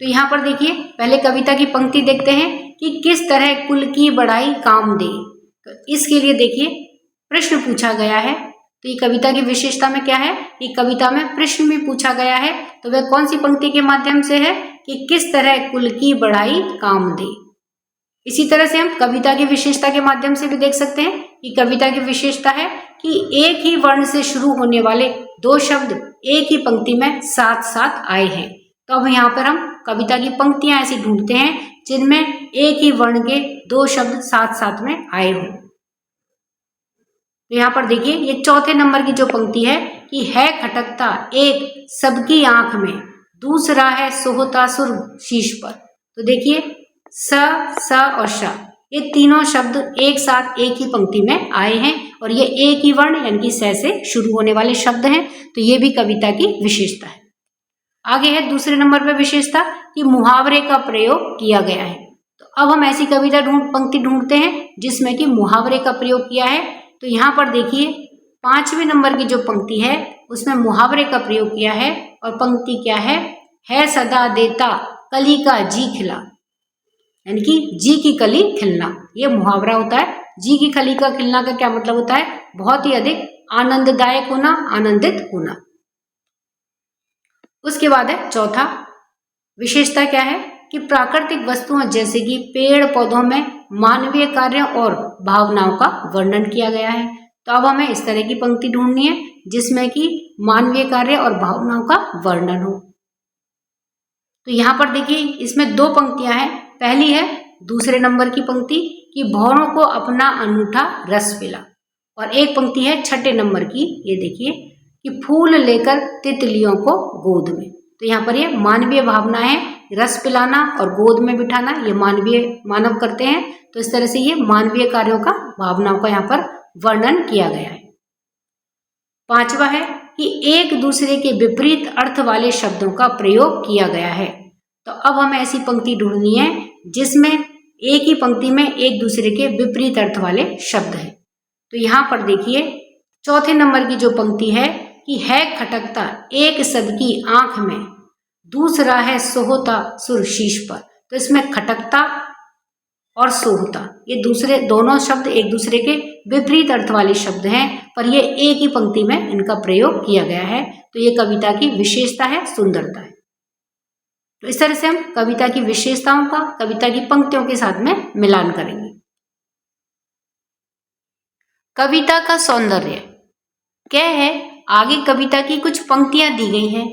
Speaker 1: तो यहाँ पर देखिए, पहले कविता की पंक्ति देखते हैं कि किस तरह कुल की बढ़ाई काम दे। तो इसके लिए देखिए, प्रश्न पूछा गया है। तो ये कविता की विशेषता में क्या है, ये कविता में प्रश्न भी पूछा गया है। तो वह कौन सी पंक्ति के माध्यम से है कि किस तरह कुल की बढ़ाई काम दे। इसी तरह से हम कविता की विशेषता के माध्यम से भी देख सकते हैं कि कविता की विशेषता है कि एक ही वर्ण से शुरू होने वाले दो शब्द एक ही पंक्ति में साथ साथ आए हैं। तो अब यहाँ पर हम कविता की पंक्तियां ऐसी ढूंढते हैं जिनमें एक ही वर्ण के दो शब्द साथ साथ में आए हों। तो यहाँ पर देखिए ये चौथे नंबर की जो पंक्ति है कि है खटकता एक सबकी आंख में, दूसरा है सोहता सुर शीश पर। तो देखिए स और श ये तीनों शब्द एक साथ एक ही पंक्ति में आए हैं और ये एक ही वर्ण यानी कि स से शुरू होने वाले शब्द हैं। तो ये भी कविता की विशेषता है। आगे है दूसरे नंबर पर विशेषता कि मुहावरे का प्रयोग किया गया है। तो अब हम ऐसी कविता पंक्ति ढूंढते हैं जिसमें कि मुहावरे का प्रयोग किया है। तो यहाँ पर देखिए 5वें नंबर की जो पंक्ति है उसमें मुहावरे का प्रयोग किया है और पंक्ति क्या है सदा देता कली का जी खिला, यानी कि जी की कली खिलना, ये मुहावरा होता है। जी की कली का खिलना का क्या मतलब होता है? बहुत ही अधिक आनंददायक होना, आनंदित होना। उसके बाद है चौथा विशेषता क्या है कि प्राकृतिक वस्तुओं जैसे कि पेड़ पौधों में मानवीय कार्यों और भावनाओं का वर्णन किया गया है। तो अब हमें इस तरह की पंक्ति ढूंढनी है जिसमें कि मानवीय कार्य और भावनाओं का वर्णन हो। तो यहाँ पर देखिए इसमें दो पंक्तियां हैं। पहली है दूसरे नंबर की पंक्ति कि भौरों को अपना अनूठा रस पिला, और एक पंक्ति है छठे नंबर की, ये देखिए कि फूल लेकर तितलियों को गोद में। तो यहाँ पर ये मानवीय भावना है, रस पिलाना और गोद में बिठाना, ये मानव करते हैं। तो इस तरह से ये मानवीय कार्यों का, भावनाओं का यहाँ पर वर्णन किया गया है। पांचवा है कि एक दूसरे के विपरीत अर्थ वाले शब्दों का प्रयोग किया गया है। तो अब हमें ऐसी पंक्ति ढूंढनी है जिसमें एक ही पंक्ति में एक दूसरे के विपरीत अर्थ वाले शब्द है। तो यहाँ पर देखिए चौथे नंबर की जो पंक्ति है कि है खटकता एक सबकी आंख में, दूसरा है सोहता सुर शीश पर। तो इसमें खटकता और सोहता ये दोनों शब्द एक दूसरे के विपरीत अर्थ वाले शब्द हैं, पर ये एक ही पंक्ति में इनका प्रयोग किया गया है। तो ये कविता की विशेषता है, सुंदरता है। तो इस तरह से हम कविता की विशेषताओं का कविता की पंक्तियों के साथ में मिलान करेंगे। कविता का सौंदर्य क्या है? आगे कविता की कुछ पंक्तियां दी गई हैं,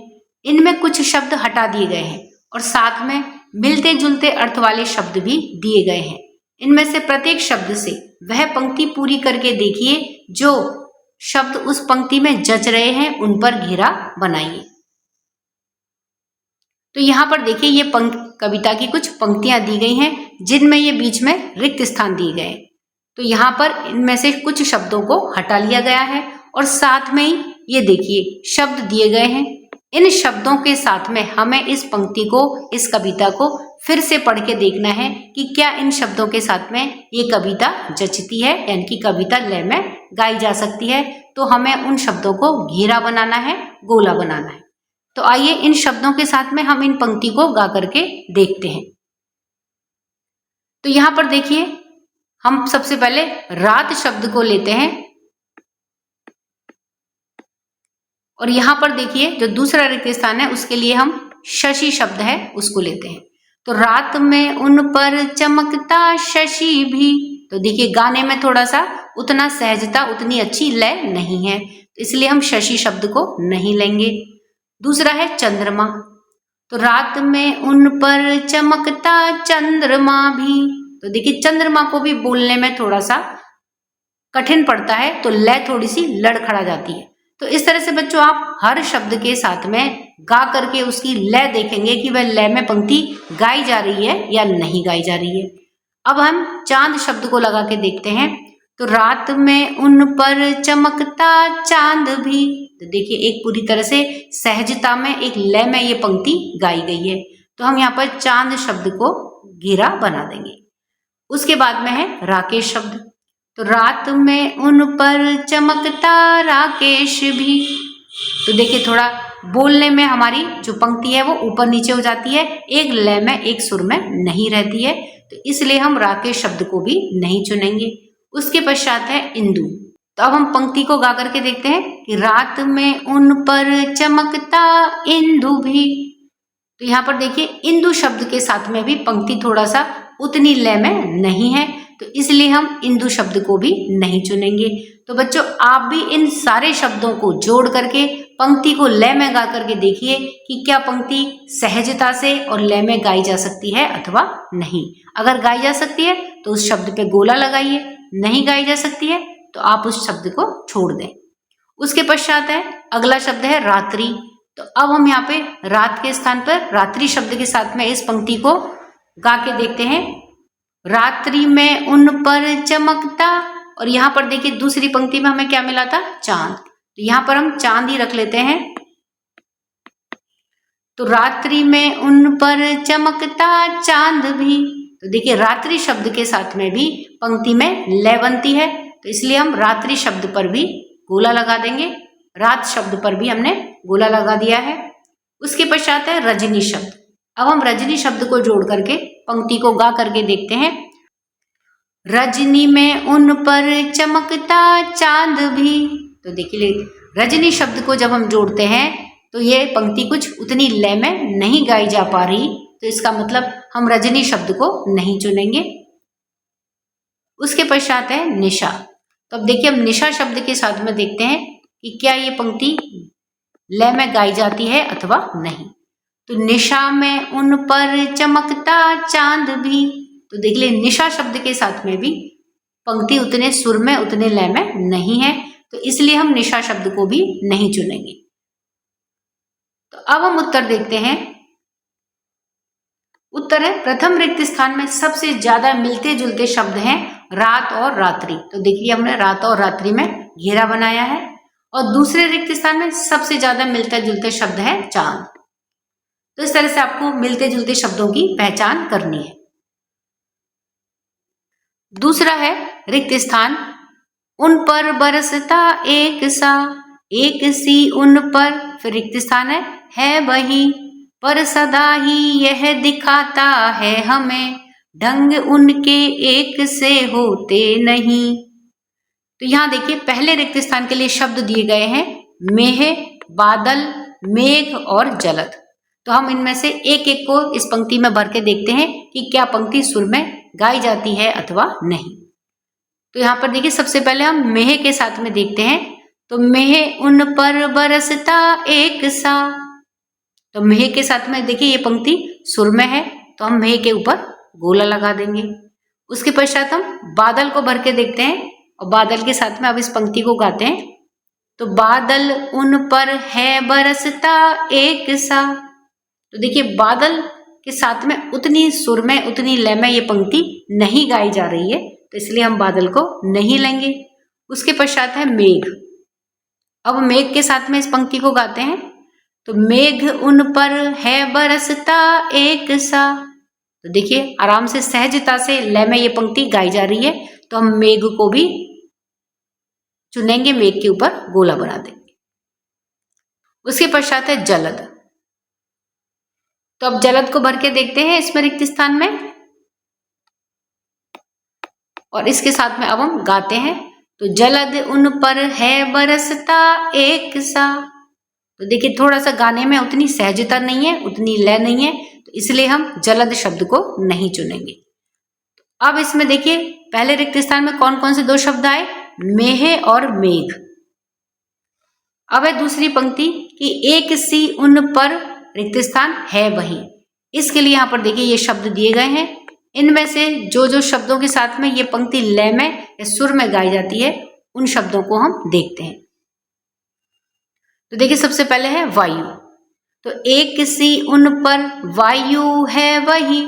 Speaker 1: इनमें कुछ शब्द हटा दिए गए हैं और साथ में मिलते जुलते अर्थ वाले शब्द भी दिए गए हैं। इनमें से प्रत्येक शब्द से वह पंक्ति पूरी करके देखिए, जो शब्द उस पंक्ति में जच रहे हैं उन पर घेरा बनाइए। तो यहाँ पर देखिए ये कविता की कुछ पंक्तियां दी गई हैं जिनमें ये बीच में रिक्त स्थान दिए गए। तो यहाँ पर इनमें से कुछ शब्दों को हटा लिया गया है और साथ में ही ये देखिए शब्द दिए गए हैं। इन शब्दों के साथ में हमें इस पंक्ति को, इस कविता को फिर से पढ़ के देखना है कि क्या इन शब्दों के साथ में ये कविता जचती है, यानी कि कविता लय में गाई जा सकती है। तो हमें उन शब्दों को घेरा बनाना है, गोला बनाना है। तो आइए इन शब्दों के साथ में हम इन पंक्ति को गा करके देखते हैं। तो यहाँ पर देखिए हम सबसे पहले रात शब्द को लेते हैं और यहाँ पर देखिए जो दूसरा रिक्त स्थान है उसके लिए हम शशि शब्द है उसको लेते हैं। तो रात में उन पर चमकता शशि भी, तो देखिए गाने में थोड़ा सा उतना सहजता, उतनी अच्छी लय नहीं है, तो इसलिए हम शशि शब्द को नहीं लेंगे। दूसरा है चंद्रमा, तो रात में उन पर चमकता चंद्रमा भी, तो देखिए चंद्रमा को भी बोलने में थोड़ा सा कठिन पड़ता है, तो लय थोड़ी सी लड़खड़ा जाती है। तो इस तरह से बच्चों आप हर शब्द के साथ में गा करके उसकी लय देखेंगे कि वह लय में पंक्ति गाई जा रही है या नहीं गाई जा रही है। अब हम चांद शब्द को लगा के देखते हैं। तो रात में उन पर चमकता चांद भी, तो देखिए एक पूरी तरह से सहजता में, एक लय में ये पंक्ति गाई गई है। तो हम यहाँ पर चांद शब्द को घेरा बना देंगे। उसके बाद में है राकेश शब्द, तो रात में उन पर चमकता राकेश भी, तो देखिए थोड़ा बोलने में हमारी जो पंक्ति है वो ऊपर नीचे हो जाती है, एक लय में, एक सुर में नहीं रहती है, तो इसलिए हम राकेश शब्द को भी नहीं चुनेंगे। उसके पश्चात है इंदु, तो अब हम पंक्ति को गा करके देखते हैं कि रात में उन पर चमकता इंदु भी, तो यहाँ पर देखिए इंदु शब्द के साथ में भी पंक्ति थोड़ा सा उतनी लय में नहीं है, तो इसलिए हम इंदु शब्द को भी नहीं चुनेंगे। तो बच्चों आप भी इन सारे शब्दों को जोड़ करके पंक्ति को लय में गा करके देखिए कि क्या पंक्ति सहजता से और लय में गाई जा सकती है अथवा नहीं। अगर गाई जा सकती है तो उस शब्द पे गोला लगाइए, नहीं गाई जा सकती है तो आप उस शब्द को छोड़ दें। उसके पश्चात है अगला शब्द है रात्रि। तो अब हम यहाँ पे रात के स्थान पर रात्रि शब्द के साथ में इस पंक्ति को गा के देखते हैं। रात्रि में उन पर चमकता, और यहाँ पर देखिए दूसरी पंक्ति में हमें क्या मिला था, चांद। तो यहाँ पर हम चांद ही रख लेते हैं। तो रात्रि में उन पर चमकता चांद भी, तो देखिए रात्रि शब्द के साथ में भी पंक्ति में लय बनती है, तो इसलिए हम रात्रि शब्द पर भी गोला लगा देंगे। रात शब्द पर भी हमने गोला लगा दिया है। उसके पश्चात है रजनी शब्द। अब हम रजनी शब्द को जोड़ करके पंक्ति को गा करके देखते हैं। रजनी में उन पर चमकता चांद भी, तो देखिए रजनी शब्द को जब हम जोड़ते हैं तो ये पंक्ति कुछ उतनी लय में नहीं गाई जा पा रही, तो इसका मतलब हम रजनी शब्द को नहीं चुनेंगे। उसके पश्चात है निशा। तो अब देखिए हम निशा शब्द के साथ में देखते हैं कि क्या ये पंक्ति लय में गाई जाती है अथवा नहीं। तो निशा में उन पर चमकता चांद भी, तो देख ले निशा शब्द के साथ में भी पंक्ति उतने सुर में उतने लय में नहीं है, तो इसलिए हम निशा शब्द को भी नहीं चुनेंगे। तो अब हम उत्तर देखते हैं। उत्तर है प्रथम रिक्त स्थान में सबसे ज्यादा मिलते जुलते शब्द हैं रात और रात्रि। तो देखिए हमने रात और रात्रि में घेरा बनाया है, और दूसरे रिक्त स्थान में सबसे ज्यादा मिलते जुलते शब्द है चांद। तो इस तरह से आपको मिलते जुलते शब्दों की पहचान करनी है। दूसरा है रिक्त स्थान, उन पर बरसता एक सा, एक सी उन पर, फिर रिक्त स्थान है वही, पर सदा ही यह दिखाता है हमें, ढंग उनके एक से होते नहीं। तो यहाँ देखिए पहले रिक्त स्थान के लिए शब्द दिए गए हैं मेह, बादल, मेघ और जलद। तो हम इनमें से एक एक को इस पंक्ति में भर के देखते हैं कि क्या पंक्ति सुर में गाई जाती है अथवा नहीं। तो यहाँ पर देखिए सबसे पहले हम मेह के साथ में देखते हैं। तो मेह उन पर बरसता एक सा, तो मेह के साथ में देखिए ये पंक्ति सुर में है, तो हम मेह के ऊपर गोला लगा देंगे। उसके पश्चात हम बादल को भर के देखते हैं, और बादल के साथ में अब इस पंक्ति को गाते हैं। तो बादल उन पर है बरसता एक सा, तो देखिए बादल के साथ में उतनी सुर में उतनी लय में ये पंक्ति नहीं गाई जा रही है, तो इसलिए हम बादल को नहीं लेंगे। उसके पश्चात है मेघ। अब मेघ के साथ में इस पंक्ति को गाते हैं। तो मेघ उन पर है बरसता एक सा, तो देखिए आराम से सहजता से लय में ये पंक्ति गाई जा रही है, तो हम मेघ को भी चुनेंगे, मेघ के ऊपर गोला बना देंगे। उसके पश्चात है जलद। तो अब जलद को भर के देखते हैं इसमें रिक्त स्थान में, और इसके साथ में अब हम गाते हैं। तो जलद उन पर है बरसता एक सा, तो देखिए थोड़ा सा गाने में उतनी सहजता नहीं है, उतनी लय नहीं है, तो इसलिए हम जलद शब्द को नहीं चुनेंगे। अब इसमें देखिए पहले रिक्त स्थान में कौन कौन से दो शब्द आए, मेह और मेघ। अब है दूसरी पंक्ति कि एक सी उन पर रिक्त स्थान है वही। इसके लिए यहाँ पर देखिए ये शब्द दिए गए हैं, इनमें से जो जो शब्दों के साथ में ये पंक्ति लय में या सुर में गाई जाती है उन शब्दों को हम देखते हैं। तो देखिए सबसे पहले है वायु। तो एक सी उन पर वायु है वही,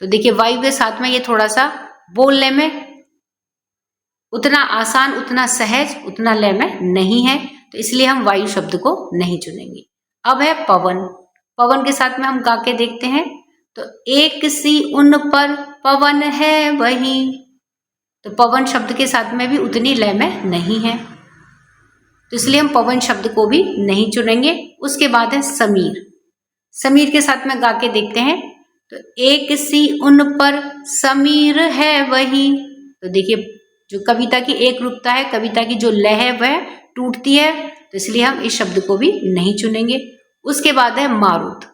Speaker 1: तो देखिए वायु के साथ में ये थोड़ा सा बोलने में उतना आसान, उतना सहज, उतना लय में नहीं है, तो इसलिए हम वायु शब्द को नहीं चुनेंगे। अब है पवन। पवन के साथ में हम गा के देखते हैं। तो एक सी उन पर पवन है वही, तो पवन शब्द के साथ में भी उतनी लय में नहीं है, तो इसलिए हम पवन शब्द को भी नहीं चुनेंगे। उसके बाद है समीर। समीर के साथ में गा के देखते हैं। तो एक सी उन पर समीर है वही, तो देखिए जो कविता की एक रूपता है, कविता की जो लय है वह टूटती है, तो इसलिए हम इस शब्द को भी नहीं चुनेंगे। उसके बाद है मारुत।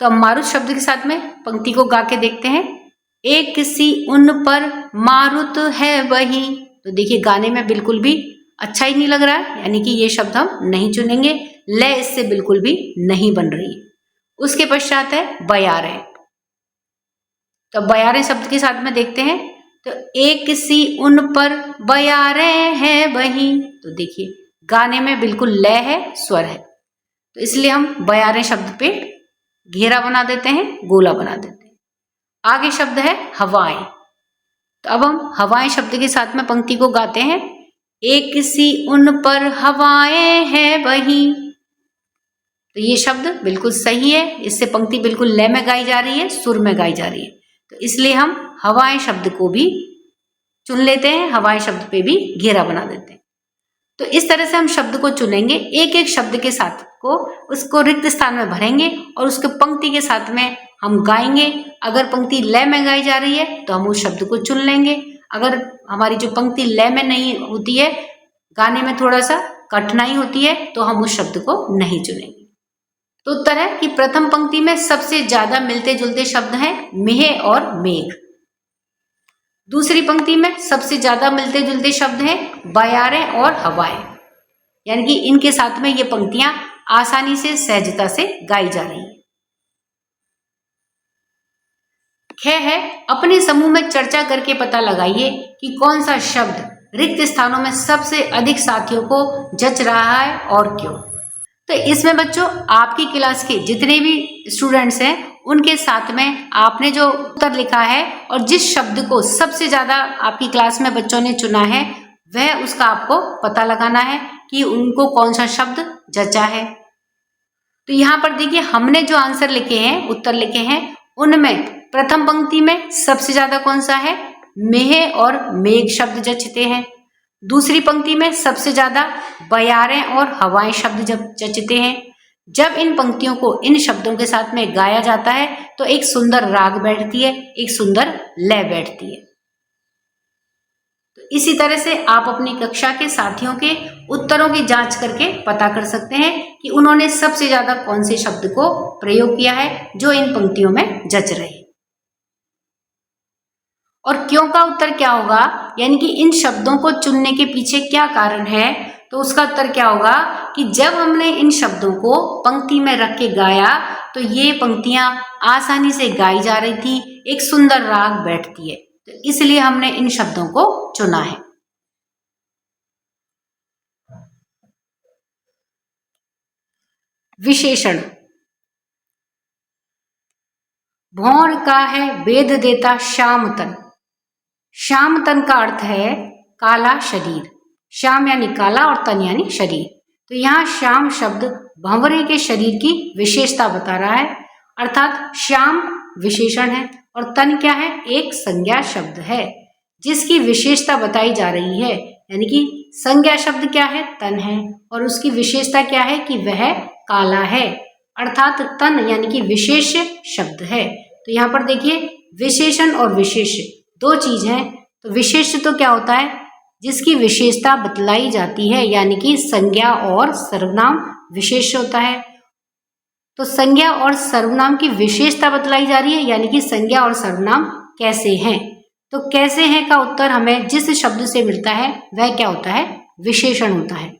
Speaker 1: तो हम मारुत शब्द के साथ में पंक्ति को गा के देखते हैं। एक सी उन पर मारुत है वही, तो देखिए गाने में बिल्कुल भी अच्छा ही नहीं लग रहा है, यानी कि ये शब्द हम नहीं चुनेंगे। लय इससे बिल्कुल भी नहीं बन रही है। उसके पश्चात है बयारें। तो बयारें शब्द के साथ में देखते हैं, तो एक सी उन पर बयारें है बही। तो देखिए गाने में बिल्कुल लय है, स्वर है, तो इसलिए हम बयारें शब्द पे घेरा बना देते हैं, गोला बना देते हैं। आगे शब्द है हवाएं। तो अब हम हवाएं शब्द के साथ में पंक्ति को गाते हैं, एक सी उन पर हवाएं है बही। तो ये शब्द बिल्कुल सही है, इससे पंक्ति बिल्कुल लय में गाई जा रही है, सुर में गाई जा रही है, तो इसलिए हम हवाएं शब्द को भी चुन लेते हैं, हवाएं शब्द पे भी घेरा बना देते हैं। तो इस तरह से हम शब्द को चुनेंगे, एक एक शब्द के साथ को उसको रिक्त स्थान में भरेंगे और उसके पंक्ति के साथ में हम गाएंगे। अगर पंक्ति लय में गाई जा रही है तो हम उस शब्द को चुन लेंगे, अगर हमारी जो पंक्ति लय में नहीं होती है, गाने में थोड़ा सा कठिनाई होती है, तो हम उस शब्द को नहीं चुनेंगे। तो उत्तर है कि प्रथम पंक्ति में सबसे ज्यादा मिलते जुलते शब्द हैं मेह और मेघ। दूसरी पंक्ति में सबसे ज्यादा मिलते जुलते शब्द हैं बयारें और हवाएं, यानी कि इनके साथ में ये पंक्तियां आसानी से सहजता से गाई जा रही है। ख है अपने समूह में चर्चा करके पता लगाइए कि कौन सा शब्द रिक्त स्थानों में सबसे अधिक साथियों को जच रहा है और क्यों। तो इसमें बच्चों आपकी क्लास के जितने भी स्टूडेंट्स हैं उनके साथ में आपने जो उत्तर लिखा है और जिस शब्द को सबसे ज्यादा आपकी क्लास में बच्चों ने चुना है, वह उसका आपको पता लगाना है कि उनको कौन सा शब्द जचा है। तो यहाँ पर देखिए हमने जो आंसर लिखे हैं, उत्तर लिखे हैं, उनमें प्रथम पंक्ति में सबसे ज्यादा कौन सा है, मेह और मेघ शब्द जचते हैं। दूसरी पंक्ति में सबसे ज्यादा बयारें और हवाएं शब्द जचते हैं। जब इन पंक्तियों को इन शब्दों के साथ में गाया जाता है तो एक सुंदर राग बैठती है, एक सुंदर लय बैठती है। तो इसी तरह से आप अपनी कक्षा के साथियों के उत्तरों की जांच करके पता कर सकते हैं कि उन्होंने सबसे ज्यादा कौन से शब्द को प्रयोग किया है जो इन पंक्तियों में जच रहे। और क्यों का उत्तर क्या होगा, यानी कि इन शब्दों को चुनने के पीछे क्या कारण है, तो उसका उत्तर क्या होगा कि जब हमने इन शब्दों को पंक्ति में रख के गाया तो ये पंक्तियां आसानी से गाई जा रही थी, एक सुंदर राग बैठती है, तो इसलिए हमने इन शब्दों को चुना है। विशेषण। भौर का है वेद देता श्याम तन। श्याम तन का अर्थ है काला शरीर, श्याम यानी काला और तन यानी शरीर। तो यहाँ श्याम शब्द भंवरे के शरीर की विशेषता बता रहा है, अर्थात श्याम विशेषण है और तन क्या है, एक संज्ञा शब्द है जिसकी विशेषता बताई जा रही है। यानी कि संज्ञा शब्द क्या है, तन है, और उसकी विशेषता क्या है कि वह काला है, अर्थात तन यानी कि विशेष शब्द है। तो यहाँ पर देखिए विशेषण और विशेष दो चीज हैं। तो विशेष तो क्या होता है, जिसकी विशेषता बतलाई जाती है, यानी कि संज्ञा और सर्वनाम विशेष होता है। तो संज्ञा और सर्वनाम की विशेषता बतलाई जा रही है, यानी कि संज्ञा और सर्वनाम कैसे हैं। तो कैसे हैं का उत्तर हमें जिस शब्द से मिलता है वह क्या होता है, विशेषण होता है।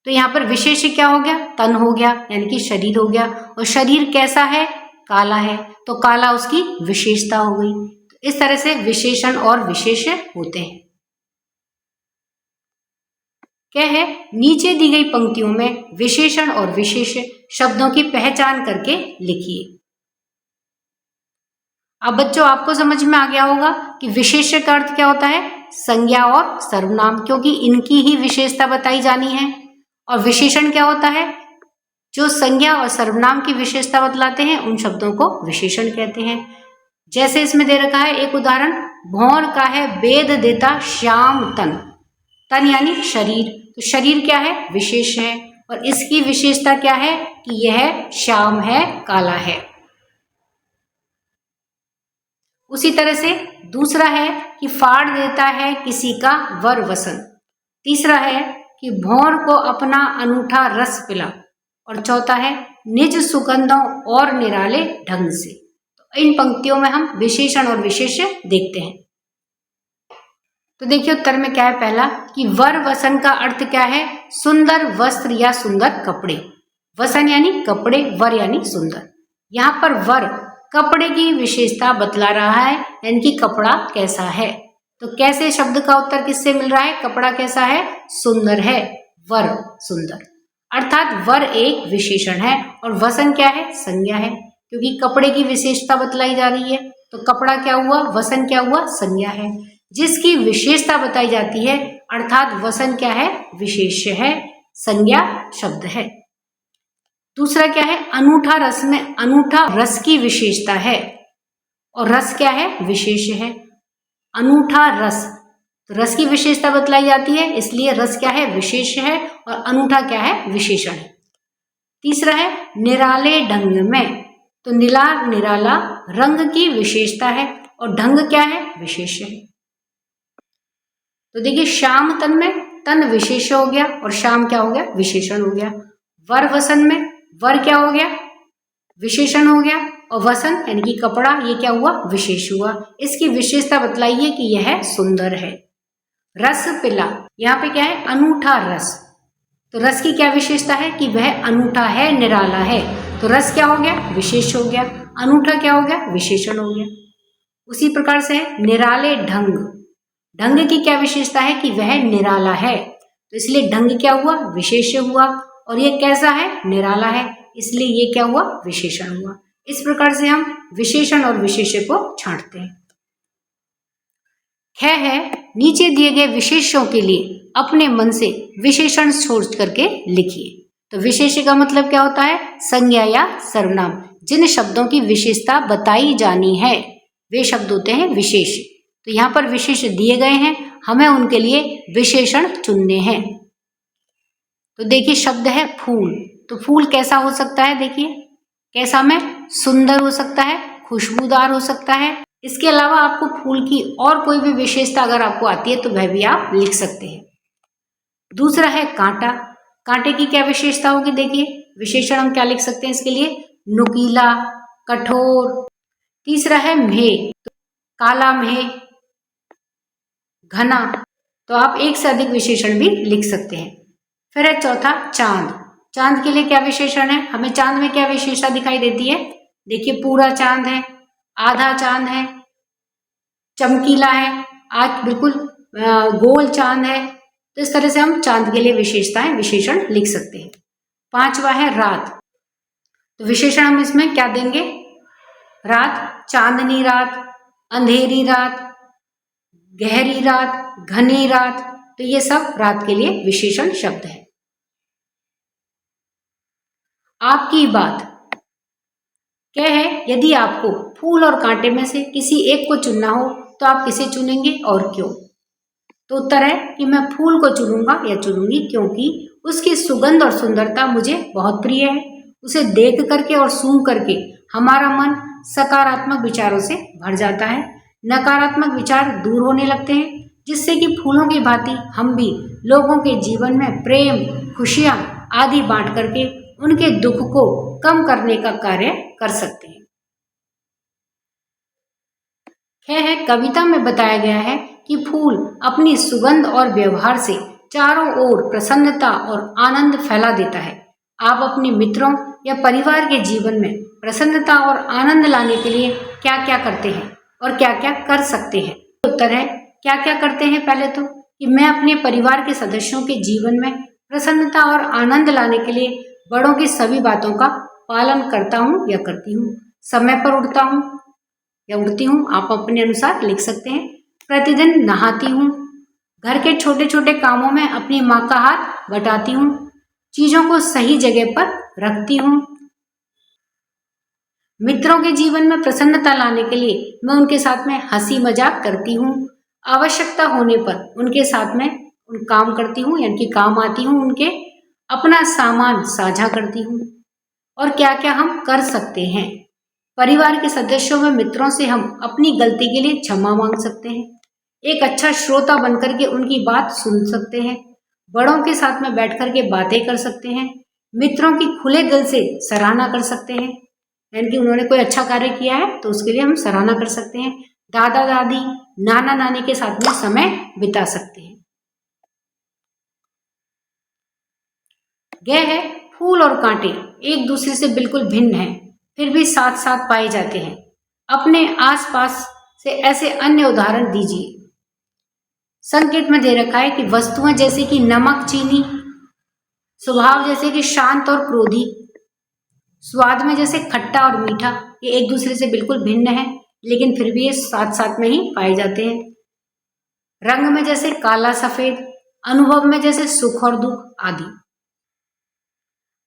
Speaker 1: तो यहाँ पर विशेष क्या हो गया, तन हो गया, यानी कि शरीर हो गया, और शरीर कैसा है, काला है, तो काला उसकी विशेषता हो गई। तो इस तरह से विशेषण और विशेष होते हैं। क्या है, नीचे दी गई पंक्तियों में विशेषण और विशेष शब्दों की पहचान करके लिखिए। अब बच्चों आपको समझ में आ गया होगा कि विशेष का अर्थ क्या होता है, संज्ञा और सर्वनाम, क्योंकि इनकी ही विशेषता बताई जानी है। और विशेषण क्या होता है, जो संज्ञा और सर्वनाम की विशेषता बतलाते हैं उन शब्दों को विशेषण कहते हैं। जैसे इसमें दे रखा है एक उदाहरण, भौर का है वेद देता श्याम तन। तन यानी शरीर, तो शरीर क्या है, विशेष है, और इसकी विशेषता क्या है कि यह श्याम है, काला है। उसी तरह से दूसरा है कि फाड़ देता है किसी का वर वसन। तीसरा है कि भौर को अपना अनूठा रस पिला, और चौथा है निज सुगंधों और निराले ढंग से। तो इन पंक्तियों में हम विशेषण और विशेष देखते हैं। तो देखिए उत्तर में क्या है पहला कि वर वसन का अर्थ क्या है? सुंदर वस्त्र या सुंदर कपड़े। वसन यानी कपड़े, वर यानी सुंदर। यहाँ पर वर कपड़े की विशेषता बतला रहा है, यानी कि कपड़ा कैसा है। तो कैसे शब्द का उत्तर किससे मिल रहा है? कपड़ा कैसा है? सुंदर है, वर सुंदर। अर्थात वर एक विशेषण है और वसन क्या है? संज्ञा है, क्योंकि कपड़े की विशेषता बतलाई जा रही है। तो कपड़ा क्या हुआ? वसन क्या हुआ? संज्ञा है। जिसकी विशेषता बताई जाती है अर्थात वसन क्या है? विशेष्य है, संज्ञा शब्द है। दूसरा क्या है? अनूठा रस में अनूठा रस की विशेषता है और रस क्या है? विशेष्य है। अनूठा रस, तो रस की विशेषता बतलाई जाती है, इसलिए रस क्या है? विशेष है और अनूठा क्या है? विशेषण है। तीसरा है निराले ढंग में, तो निराला रंग की विशेषता है और ढंग क्या है? विशेष है। तो देखिए श्याम तन में तन विशेष हो गया और श्याम क्या हो गया? विशेषण हो गया। वर वसन में वर क्या हो गया? विशेषण हो गया और वसन यानी कि कपड़ा ये क्या हुआ? विशेष हुआ। इसकी विशेषता बतलाइए कि यह सुंदर है। रस पिला, यहाँ पे क्या है? अनूठा रस। तो रस की क्या विशेषता है? कि वह अनूठा है, निराला है। तो रस क्या हो गया? विशेष हो गया। अनूठा क्या हो गया? विशेषण हो गया। उसी प्रकार से निराले ढंग, ढंग की क्या विशेषता है? कि वह निराला है, तो इसलिए ढंग क्या हुआ? विशेष हुआ। और ये कैसा है? निराला है, इसलिए ये क्या हुआ? विशेषण हुआ। इस प्रकार से हम विशेषण और विशेष्य को छांटते हैं। है नीचे दिए गए विशेषों के लिए अपने मन से विशेषण सोच करके लिखिए। तो विशेष्य का मतलब क्या होता है? संज्ञा या सर्वनाम। जिन शब्दों की विशेषता बताई जानी है वे शब्द होते हैं विशेष। तो यहाँ पर विशेष दिए गए हैं, हमें उनके लिए विशेषण चुनने हैं। तो देखिए शब्द है फूल, तो फूल कैसा हो सकता है? देखिए कैसा में? सुंदर हो सकता है, खुशबूदार हो सकता है। इसके अलावा आपको फूल की और कोई भी विशेषता अगर आपको आती है तो वह भी आप लिख सकते हैं। दूसरा है कांटा, कांटे की क्या विशेषता होगी? देखिए विशेषण हम क्या लिख सकते हैं इसके लिए? नुकीला, कठोर। तीसरा है मेह, तो काला मेह, घना। तो आप एक से अधिक विशेषण भी लिख सकते हैं। फिर है चौथा चांद, चांद के लिए क्या विशेषण है? हमें चांद में क्या विशेषता दिखाई देती है? देखिए पूरा चांद है, आधा चांद है, चमकीला है, आज बिल्कुल गोल चांद है। तो इस तरह से हम चांद के लिए विशेषताएं विशेषण लिख सकते हैं। पांचवा है रात, तो विशेषण हम इसमें क्या देंगे? रात, चांदनी रात, अंधेरी रात, गहरी रात, घनी रात। तो ये सब रात के लिए विशेषण शब्द है। आपकी बात क्या है? यदि आपको फूल और कांटे में से किसी एक को चुनना हो तो आप किसे चुनेंगे और क्यों? तो उत्तर है कि मैं फूल को चुनूंगा या चुनूंगी क्योंकि उसकी सुगंध और सुंदरता मुझे बहुत प्रिय है। उसे देख करके और सूंघ करके हमारा मन सकारात्मक विचारों से भर जाता है, नकारात्मक विचार दूर होने लगते हैं, जिससे कि फूलों की भांति हम भी लोगों के जीवन में प्रेम, खुशियां आदि बांट करके उनके दुख को कम करने का कार्य कर सकते हैं। कविता में बताया गया है कि फूल अपनी सुगंध और व्यवहार से चारों ओर प्रसन्नता और आनंद फैला देता है। आप अपने मित्रों या परिवार के जीवन में प्रसन्नता और आनंद लाने के लिए क्या क्या करते हैं और क्या क्या कर सकते हैं? उत्तर है क्या क्या करते हैं? पहले तो कि मैं अपने परिवार के सदस्यों के जीवन में प्रसन्नता और आनंद लाने के लिए बड़ों की सभी बातों का पालन करता हूँ या करती हूँ। समय पर उठता हूँ या उठती हूँ, आप अपने अनुसार लिख सकते हैं। प्रतिदिन नहाती हूँ, घर के छोटे छोटे कामों में अपनी माँ का हाथ बटाती हूँ, चीजों को सही जगह पर रखती हूँ। मित्रों के जीवन में प्रसन्नता लाने के लिए मैं उनके साथ में हंसी मजाक करती हूँ। आवश्यकता होने पर उनके साथ में काम करती हूँ, यानी कि काम आती हूँ उनके। अपना सामान साझा करती हूँ। और क्या क्या हम कर सकते हैं? परिवार के सदस्यों में मित्रों से हम अपनी गलती के लिए क्षमा मांग सकते हैं। एक अच्छा श्रोता बनकर के उनकी बात सुन सकते हैं। बड़ों के साथ में बैठ कर के बातें कर सकते हैं। मित्रों की खुले दिल से सराहना कर सकते हैं, यानी कि उन्होंने कोई अच्छा कार्य किया है तो उसके लिए हम सराहना कर सकते हैं। दादा दादी, नाना नानी के साथ में समय बिता सकते हैं। गह है फूल और कांटे एक दूसरे से बिल्कुल भिन्न हैं, फिर भी साथ साथ पाए जाते हैं। अपने आसपास से ऐसे अन्य उदाहरण दीजिए। संकेत में दे रखा है कि वस्तुएं जैसे कि नमक, चीनी, स्वभाव जैसे कि शांत और क्रोधी, स्वाद में जैसे खट्टा और मीठा, ये एक दूसरे से बिल्कुल भिन्न है, लेकिन फिर भी ये साथ साथ में ही पाए जाते हैं। रंग में जैसे काला सफेद, अनुभव में जैसे सुख और दुख आदि।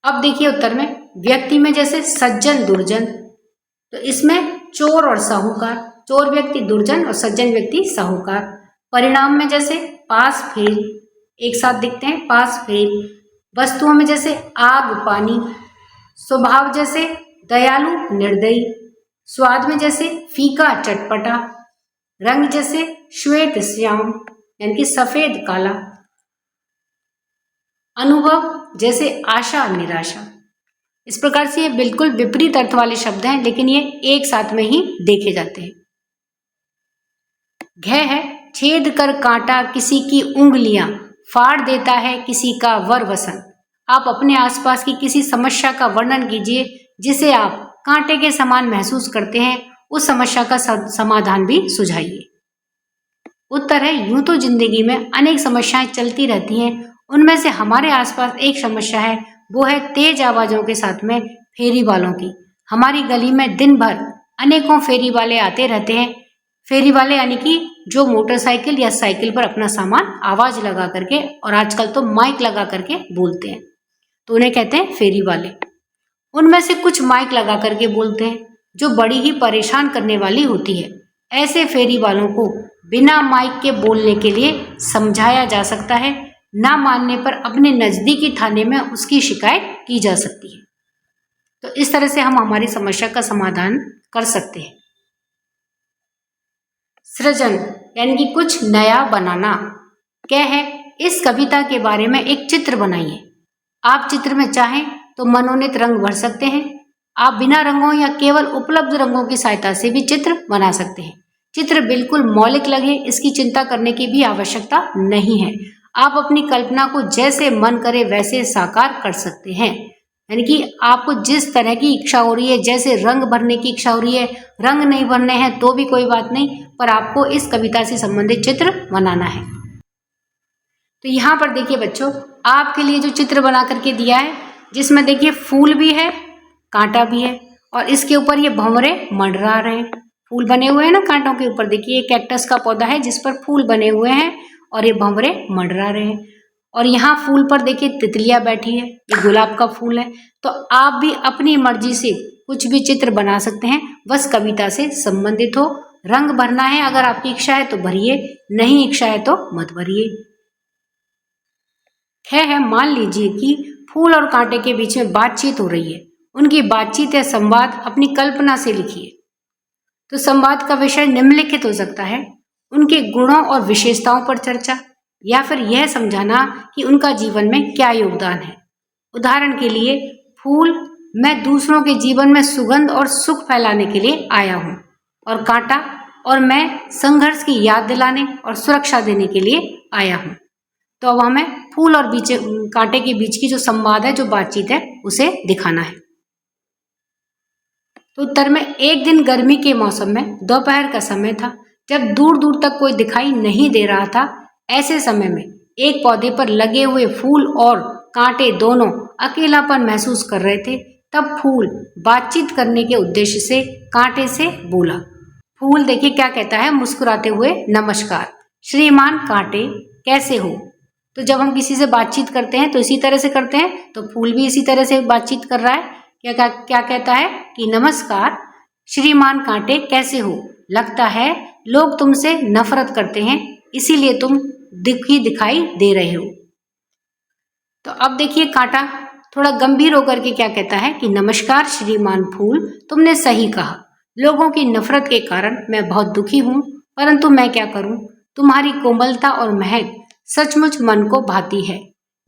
Speaker 1: अब देखिए उत्तर में, व्यक्ति में जैसे सज्जन दुर्जन, तो इसमें चोर और साहूकार, चोर व्यक्ति दुर्जन और सज्जन व्यक्ति साहूकार। परिणाम में जैसे पास फेल, एक साथ दिखते हैं, पास फेल। वस्तुओं में जैसे आग पानी, स्वभाव जैसे दयालु निर्दयी, स्वाद में जैसे फीका चटपटा, रंग जैसे श्वेत श्याम यानी कि सफेद काला, अनुभव जैसे आशा निराशा। इस प्रकार से ये बिल्कुल विपरीत अर्थ वाले शब्द हैं, लेकिन ये एक साथ में ही देखे जाते हैं। घ है छेद कर कांटा किसी की उंगलियां, फाड़ देता है किसी का वर वसन। आप अपने आसपास की किसी समस्या का वर्णन कीजिए जिसे आप कांटे के समान महसूस करते हैं, उस समस्या का समाधान भी सुझाइए। उत्तर है, यूं तो जिंदगी में अनेक समस्याएं चलती रहती हैं, उनमें से हमारे आसपास एक समस्या है, वो है तेज आवाजों के साथ में फेरी वालों की। हमारी गली में दिन भर अनेकों फेरी वाले आते रहते हैं। फेरी वाले यानी कि जो मोटरसाइकिल या साइकिल पर अपना सामान आवाज लगा करके, और आजकल तो माइक लगा करके बोलते हैं, तो उन्हें कहते हैं फेरी वाले। उनमें से कुछ माइक लगा करके बोलते हैं जो बड़ी ही परेशान करने वाली होती है। ऐसे फेरी वालों को बिना माइक के बोलने के लिए समझाया जा सकता है, ना मानने पर अपने नजदीकी थाने में उसकी शिकायत की जा सकती है। तो इस तरह से हम हमारी समस्या का समाधान कर सकते हैं। सृजन यानी कि कुछ नया बनाना। क्या है, इस कविता के बारे में एक चित्र बनाइए। आप चित्र में चाहें तो मनोनीत रंग भर सकते हैं। आप बिना रंगों या केवल उपलब्ध रंगों की सहायता से भी चित्र बना सकते हैं। चित्र बिल्कुल मौलिक लगे, इसकी चिंता करने की भी आवश्यकता नहीं है। आप अपनी कल्पना को जैसे मन करे वैसे साकार कर सकते हैं। यानी कि आपको जिस तरह की इच्छा हो रही है, जैसे रंग भरने की इच्छा हो रही है, रंग नहीं भरने हैं तो भी कोई बात नहीं, पर आपको इस कविता से संबंधित चित्र बनाना है। तो यहाँ पर देखिए बच्चों, आपके लिए जो चित्र बना करके दिया है, जिसमें देखिए फूल भी है, कांटा भी है, और इसके ऊपर ये भंवरे मंडरा रहे हैं। फूल बने हुए हैं ना कांटों के ऊपर, देखिए ये कैक्टस का पौधा है जिस पर फूल बने हुए हैं और ये भंवरे मंडरा रहे हैं। और यहाँ फूल पर देखिए तितलियां बैठी है, ये गुलाब का फूल है। तो आप भी अपनी मर्जी से कुछ भी चित्र बना सकते हैं, बस कविता से संबंधित हो। रंग भरना है, अगर आपकी इच्छा है तो भरिए, नहीं इच्छा है तो मत भरिए। है मान लीजिए कि फूल और कांटे के बीच में बातचीत हो रही है। उनकी बातचीत या संवाद अपनी कल्पना से लिखिए। तो संवाद का विषय निम्नलिखित हो सकता है, उनके गुणों और विशेषताओं पर चर्चा, या फिर यह समझाना कि उनका जीवन में क्या योगदान है। उदाहरण के लिए, फूल, मैं दूसरों के जीवन में सुगंध और सुख फैलाने के लिए आया हूँ। और कांटा, और मैं संघर्ष की याद दिलाने और सुरक्षा देने के लिए आया हूँ। तो अब हमें फूल और कांटे के बीच की जो संवाद है, जो बातचीत है, उसे दिखाना है। तो उत्तर में, एक दिन गर्मी के मौसम में दोपहर का समय था, जब दूर दूर तक कोई दिखाई नहीं दे रहा था। ऐसे समय में एक पौधे पर लगे हुए फूल और कांटे दोनों अकेलापन महसूस कर रहे थे। तब फूल बातचीत करने के उद्देश्य से कांटे से बोला। फूल देखिए क्या कहता है, मुस्कुराते हुए, नमस्कार श्रीमान कांटे, कैसे हो। तो जब हम किसी से बातचीत करते हैं तो इसी तरह से करते हैं, तो फूल भी इसी तरह से बातचीत कर रहा है। क्या कहता है कि नमस्कार श्रीमान कांटे, कैसे हो। लगता है लोग तुमसे नफरत करते हैं, इसीलिए तुम दिखाई दे रहे हो। तो अब देखिए कांटा थोड़ा गंभीर होकर के क्या कहता है कि नमस्कार श्रीमान फूल, तुमने सही कहा। लोगों की नफरत के कारण मैं बहुत दुखी हूँ, परंतु मैं क्या करूँ। तुम्हारी कोमलता और महक सचमुच मन को भाती है,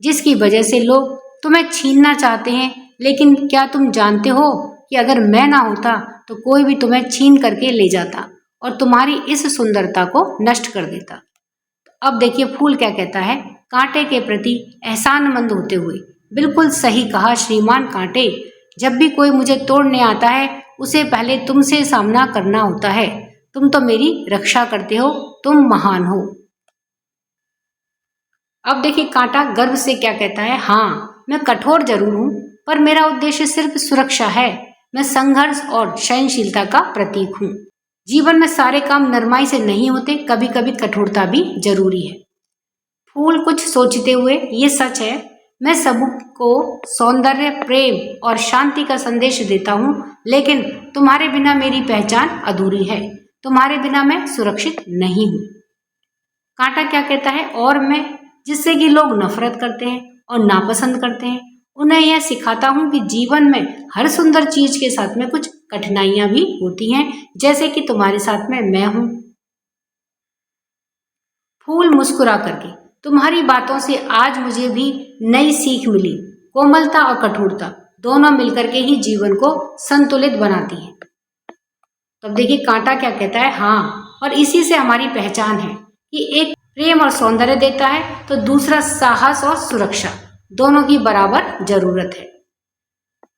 Speaker 1: जिसकी वजह से लोग तुम्हें छीनना चाहते हैं। लेकिन क्या तुम जानते हो कि अगर मैं ना होता तो कोई भी तुम्हें छीन करके ले जाता, और तुम्हारी इस सुंदरता को नष्ट कर देता। अब देखिए फूल क्या कहता है, कांटे के प्रति एहसानमंद होते हुए, बिल्कुल सही कहा श्रीमान कांटे, जब भी कोई मुझे तोड़ने आता है उसे पहले तुमसे सामना करना होता है। तुम तो मेरी रक्षा करते हो, तुम महान हो। अब देखिए कांटा गर्व से क्या कहता है, हाँ मैं कठोर जरूर हूं, पर मेरा उद्देश्य सिर्फ सुरक्षा है। मैं संघर्ष और सहनशीलता का प्रतीक हूँ। जीवन में सारे काम नरमाई से नहीं होते, कभी कभी कठोरता भी जरूरी है। फूल कुछ सोचते हुए, ये सच है, मैं सबको सौंदर्य, प्रेम और शांति का संदेश देता हूँ, लेकिन तुम्हारे बिना मेरी पहचान अधूरी है। तुम्हारे बिना मैं सुरक्षित नहीं हूँ। कांटा क्या कहता है, और मैं जिससे कि लोग नफरत करते हैं और नापसंद करते हैं, उन्हें यह सिखाता हूँ कि जीवन में हर सुंदर चीज के साथ में कुछ कठिनाइयां भी होती हैं, जैसे कि तुम्हारे साथ में मैं हूं। फूल मुस्कुरा करके, तुम्हारी बातों से आज मुझे भी नई सीख मिली। कोमलता और कठोरता दोनों मिलकर के ही जीवन को संतुलित बनाती है। तब देखिए कांटा क्या कहता है, हाँ, और इसी से हमारी पहचान है कि एक प्रेम और सौंदर्य देता है तो दूसरा साहस और सुरक्षा, दोनों की बराबर जरूरत है।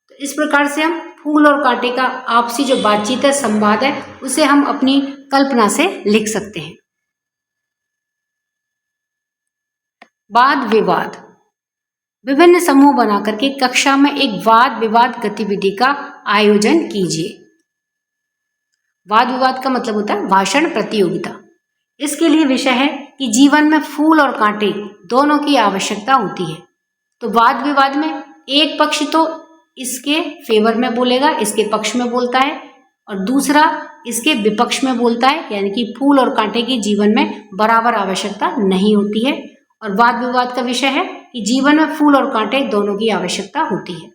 Speaker 1: तो इस प्रकार से हम फूल और कांटे का आपसी जो बातचीत है, संवाद है, उसे हम अपनी कल्पना से लिख सकते हैं। वाद विवाद, विभिन्न समूह बना करके कक्षा में एक वाद विवाद गतिविधि का आयोजन कीजिए। वाद विवाद का मतलब होता है भाषण प्रतियोगिता। इसके लिए विषय है कि जीवन में फूल और कांटे दोनों की आवश्यकता होती है। तो वाद विवाद में एक पक्ष तो इसके फेवर में बोलेगा, इसके पक्ष में बोलता है, और दूसरा इसके विपक्ष में बोलता है, यानी कि फूल और कांटे की जीवन में बराबर आवश्यकता नहीं होती है। और वाद विवाद का विषय है कि जीवन में फूल और कांटे दोनों की आवश्यकता होती है।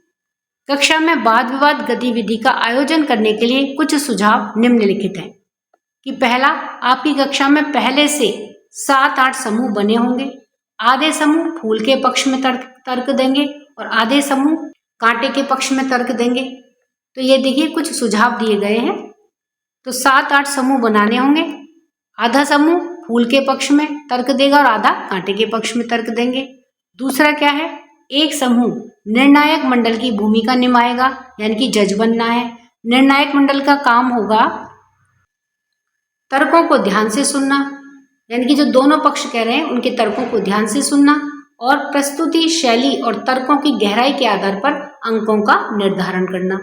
Speaker 1: कक्षा में वाद विवाद गतिविधि का आयोजन करने के लिए कुछ सुझाव निम्नलिखित हैं कि पहला, आपकी कक्षा में पहले से 7-8 समूह बने होंगे। आधे समूह फूल के पक्ष में तर्क देंगे और आधे समूह कांटे के पक्ष में तर्क देंगे। तो ये देखिए कुछ सुझाव दिए गए हैं। तो 7-8 समूह बनाने होंगे। आधा समूह फूल के पक्ष में तर्क देगा और आधा कांटे के पक्ष में तर्क देंगे। दूसरा क्या है, एक समूह निर्णायक मंडल की भूमिका निभाएगा, यानी कि जज बनना है। निर्णायक मंडल का काम होगा तर्कों को ध्यान से सुनना, यानी कि जो दोनों पक्ष कह रहे हैं उनके तर्कों को ध्यान से सुनना, और प्रस्तुति शैली और तर्कों की गहराई के आधार पर अंकों का निर्धारण करना।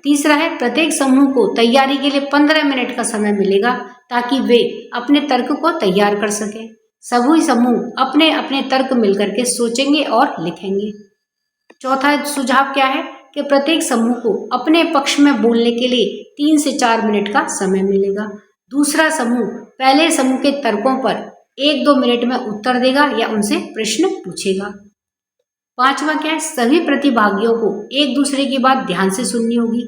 Speaker 1: तीसरा है, प्रत्येक समूह को तैयारी के लिए 15 मिनट का समय मिलेगा ताकि वे अपने तर्क को तैयार कर सके। सभी समूह अपने अपने तर्क मिलकर के सोचेंगे और लिखेंगे। चौथा सुझाव क्या है कि प्रत्येक समूह को अपने पक्ष में बोलने के लिए 3 से 4 मिनट का समय मिलेगा। दूसरा समूह पहले समूह के तर्कों पर 1-2 मिनट में उत्तर देगा या उनसे प्रश्न पूछेगा। पांचवा क्या है, सभी प्रतिभागियों को एक दूसरे की बात ध्यान से सुननी होगी।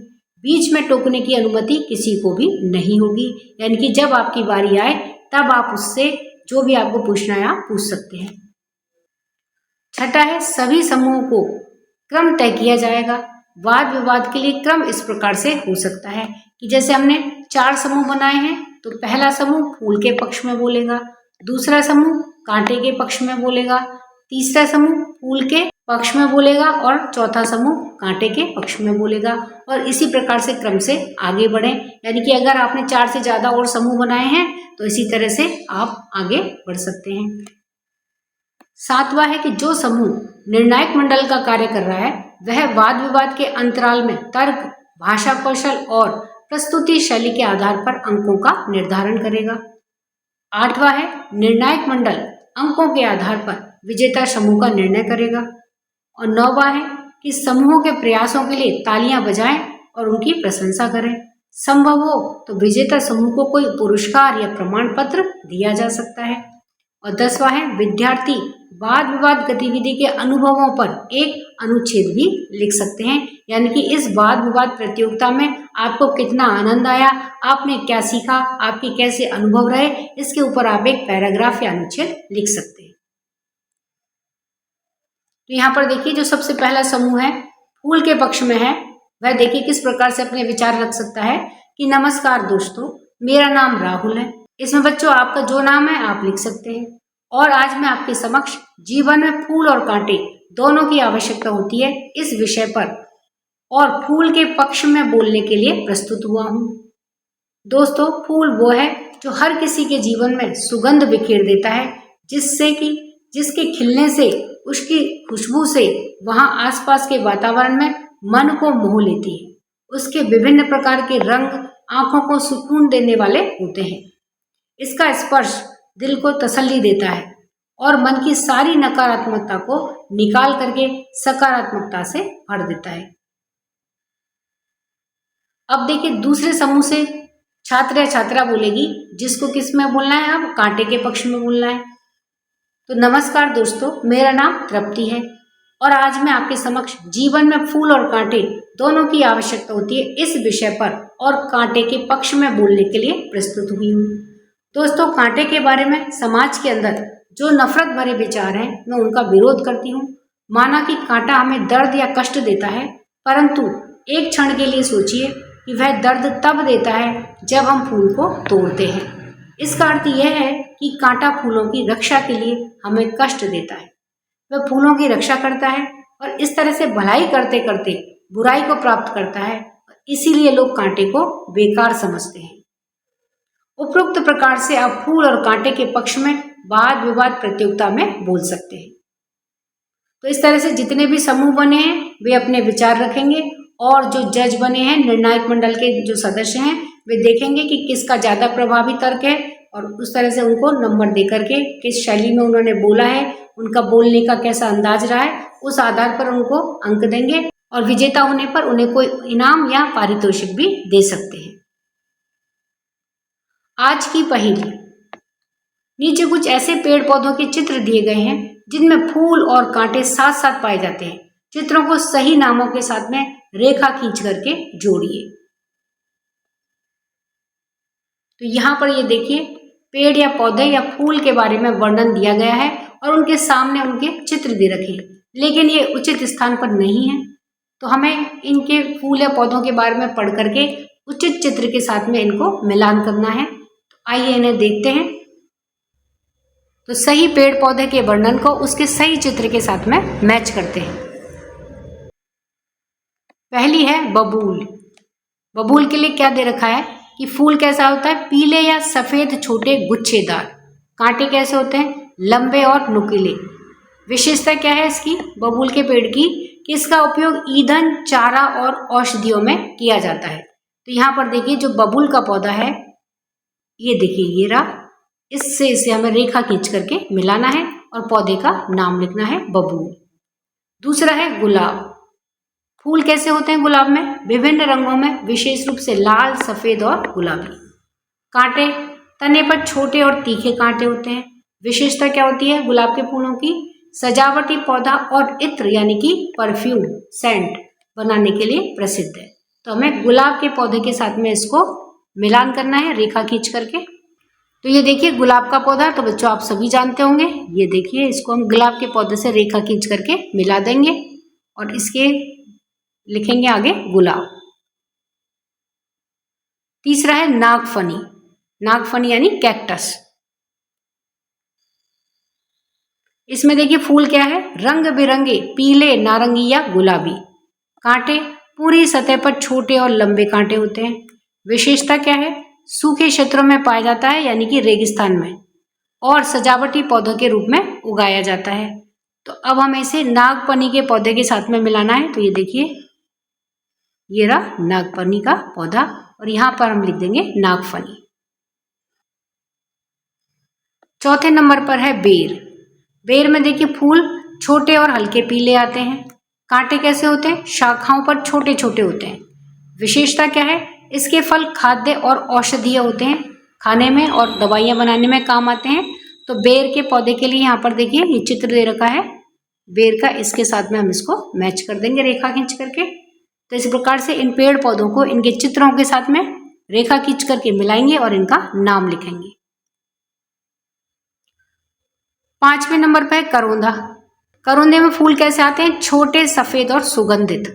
Speaker 1: बीच में टोकने की अनुमति किसी को भी नहीं होगी, यानी कि जब आपकी बारी आए तब आप उससे जो भी आपको पूछना है आप पूछ सकते हैं। छठा है, सभी समूहों को क्रम तय किया जाएगा। वाद विवाद के लिए क्रम इस प्रकार से हो सकता है कि जैसे हमने 4 समूह बनाए हैं, तो पहला समूह फूल के पक्ष में बोलेगा, दूसरा समूह कांटे के पक्ष में बोलेगा, तीसरा समूह फूल के पक्ष में बोलेगा और चौथा समूह कांटे के पक्ष में बोलेगा, और इसी प्रकार से क्रम से आगे बढ़े। यानी कि अगर आपने 4 से ज्यादा और समूह बनाए हैं तो इसी तरह से आप आगे बढ़ सकते हैं। सातवां है कि जो समूह निर्णायक मंडल का कार्य कर रहा है वह वाद विवाद के अंतराल में तर्क, भाषा कौशल और प्रस्तुति शैली के आधार पर अंकों का निर्धारण करेगा। आठवां है, निर्णायक मंडल अंकों के आधार पर विजेता समूह का निर्णय करेगा। और नौवां है कि समूहों के प्रयासों के लिए तालियां बजाएं और उनकी प्रशंसा करें। संभव हो तो विजेता समूह को कोई पुरस्कार या प्रमाण पत्र दिया जा सकता है। और 10वां है, विद्यार्थी वाद विवाद गतिविधि के अनुभवों पर एक अनुच्छेद भी लिख सकते हैं, यानी कि इस वाद विवाद प्रतियोगिता में आपको कितना आनंद आया, आपने क्या सीखा, आपके कैसे अनुभव रहे, इसके ऊपर आप एक पैराग्राफ या अनुच्छेद लिख सकते हैं। तो यहाँ पर देखिए जो सबसे पहला समूह है फूल के पक्ष में है, वह देखिए किस प्रकार से अपने विचार रख सकता है कि नमस्कार दोस्तों, मेरा नाम राहुल है। इसमें बच्चों आपका जो नाम है आप लिख सकते हैं। और आज मैं आपके समक्ष जीवन में फूल और कांटे दोनों की आवश्यकता होती है इस विषय पर और फूल के पक्ष में बोलने के लिए प्रस्तुत हुआ हूँ। दोस्तों, फूल वो है जो हर किसी के जीवन में सुगंध बिखेर देता है, जिसके खिलने से, उसकी खुशबू से वहां आसपास के वातावरण में मन को मोह लेती है। उसके विभिन्न प्रकार के रंग आंखों को सुकून देने वाले होते हैं। इसका स्पर्श दिल को तसल्ली देता है और मन की सारी नकारात्मकता को निकाल करके सकारात्मकता से भर देता है। अब देखिए दूसरे समूह से छात्र या छात्रा बोलेगी, जिसको किस में बोलना है, अब कांटे के पक्ष में बोलना है। तो नमस्कार दोस्तों, मेरा नाम तृप्ति है और आज मैं आपके समक्ष जीवन में फूल और कांटे दोनों की आवश्यकता होती है इस विषय पर और कांटे के पक्ष में बोलने के लिए प्रस्तुत हुई हूँ। दोस्तों, कांटे के बारे में समाज के अंदर जो नफरत भरे विचार हैं, मैं उनका विरोध करती हूँ। माना कि कांटा हमें दर्द या कष्ट देता है, परंतु एक क्षण के लिए सोचिए कि वह दर्द तब देता है जब हम फूल को तोड़ते हैं। इसका अर्थ यह है कि कांटा फूलों की रक्षा के लिए हमें कष्ट देता है। वह फूलों की रक्षा करता है और इस तरह से भलाई करते करते बुराई को प्राप्त करता है। इसीलिए लोग कांटे को बेकार समझते हैं। उपरोक्त प्रकार से आप फूल और कांटे के पक्ष में वाद विवाद प्रतियोगिता में बोल सकते हैं। तो इस तरह से जितने भी समूह बने हैं वे अपने विचार रखेंगे और जो जज बने हैं, निर्णायक मंडल के जो सदस्य हैं, वे देखेंगे कि किसका ज्यादा प्रभावी तर्क है और उस तरह से उनको नंबर दे करके किस शैली में उन्होंने बोला है, उनका बोलने का कैसा अंदाज रहा है, उस आधार पर उनको अंक देंगे और विजेता होने पर उन्हें कोई इनाम या पारितोषिक भी दे सकते हैं। आज की पहेली। नीचे कुछ ऐसे पेड़ पौधों के चित्र दिए गए हैं जिनमें फूल और कांटे साथ साथ पाए जाते हैं। चित्रों को सही नामों के साथ में रेखा खींच करके जोड़िए। तो यहाँ पर ये देखिए पेड़ या पौधे या फूल के बारे में वर्णन दिया गया है और उनके सामने उनके चित्र दे रखे हैं, लेकिन ये उचित स्थान पर नहीं है। तो हमें इनके फूल या पौधों के बारे में पढ़ करके उचित चित्र के साथ में इनको मिलान करना है। तो आइए इन्हें देखते हैं। तो सही पेड़ पौधे के वर्णन को उसके सही चित्र के साथ में मैच करते हैं। पहली है बबूल। बबूल के लिए क्या दे रखा है कि फूल कैसा होता है, पीले या सफेद छोटे गुच्छेदार। कांटे कैसे होते हैं, लंबे और नुकीले। विशेषता क्या है इसकी, बबूल के पेड़ की, कि इसका उपयोग ईंधन, चारा और औषधियों में किया जाता है। तो यहाँ पर देखिए जो बबूल का पौधा है, ये देखिए ये रहा, इससे इसे हमें रेखा खींच करके मिलाना है और पौधे का नाम लिखना है बबूल। दूसरा है गुलाब। फूल कैसे होते हैं गुलाब में, विभिन्न रंगों में, विशेष रूप से लाल, सफेद और गुलाबी। कांटे तने पर छोटे और तीखे कांटे होते हैं। विशेषता क्या होती है गुलाब के फूलों की, सजावटी पौधा और इत्र यानी कि परफ्यूम, सेंट बनाने के लिए प्रसिद्ध है। तो हमें गुलाब के पौधे के साथ में इसको मिलान करना है रेखा खींच करके। तो ये देखिए गुलाब का पौधा, तो बच्चों आप सभी जानते होंगे, ये देखिए इसको हम गुलाब के पौधे से रेखा खींच करके मिला देंगे और इसके लिखेंगे आगे गुलाब। तीसरा है नागफनी। नागफनी यानी कैक्टस। इसमें देखिए फूल क्या है, रंग बिरंगे, पीले, नारंगी या गुलाबी। कांटे पूरी सतह पर छोटे और लंबे कांटे होते हैं। विशेषता क्या है, सूखे क्षेत्रों में पाया जाता है यानी कि रेगिस्तान में, और सजावटी पौधों के रूप में उगाया जाता है। तो अब हमें इसे नागफनी के पौधे के साथ में मिलाना है। तो ये देखिए ये रहा नागफनी का पौधा और यहाँ पर हम लिख देंगे नागफनी। चौथे नंबर पर है बेर। बेर में देखिए फूल छोटे और हल्के पीले आते हैं। कांटे कैसे होते हैं, शाखाओं पर छोटे छोटे होते हैं। विशेषता क्या है, इसके फल खाद्य और औषधीय होते हैं, खाने में और दवाइयां बनाने में काम आते हैं। तो बेर के पौधे के लिए यहाँ पर देखिए ये चित्र दे रखा है बेर का, इसके साथ में हम इसको मैच कर देंगे रेखा खींच करके। तो इस प्रकार से इन पेड़ पौधों को इनके चित्रों के साथ में रेखा खींच करके मिलाएंगे और इनका नाम लिखेंगे। 5वें नंबर पर है करौंदा। करौंदे में फूल कैसे आते हैं, छोटे, सफेद और सुगंधित।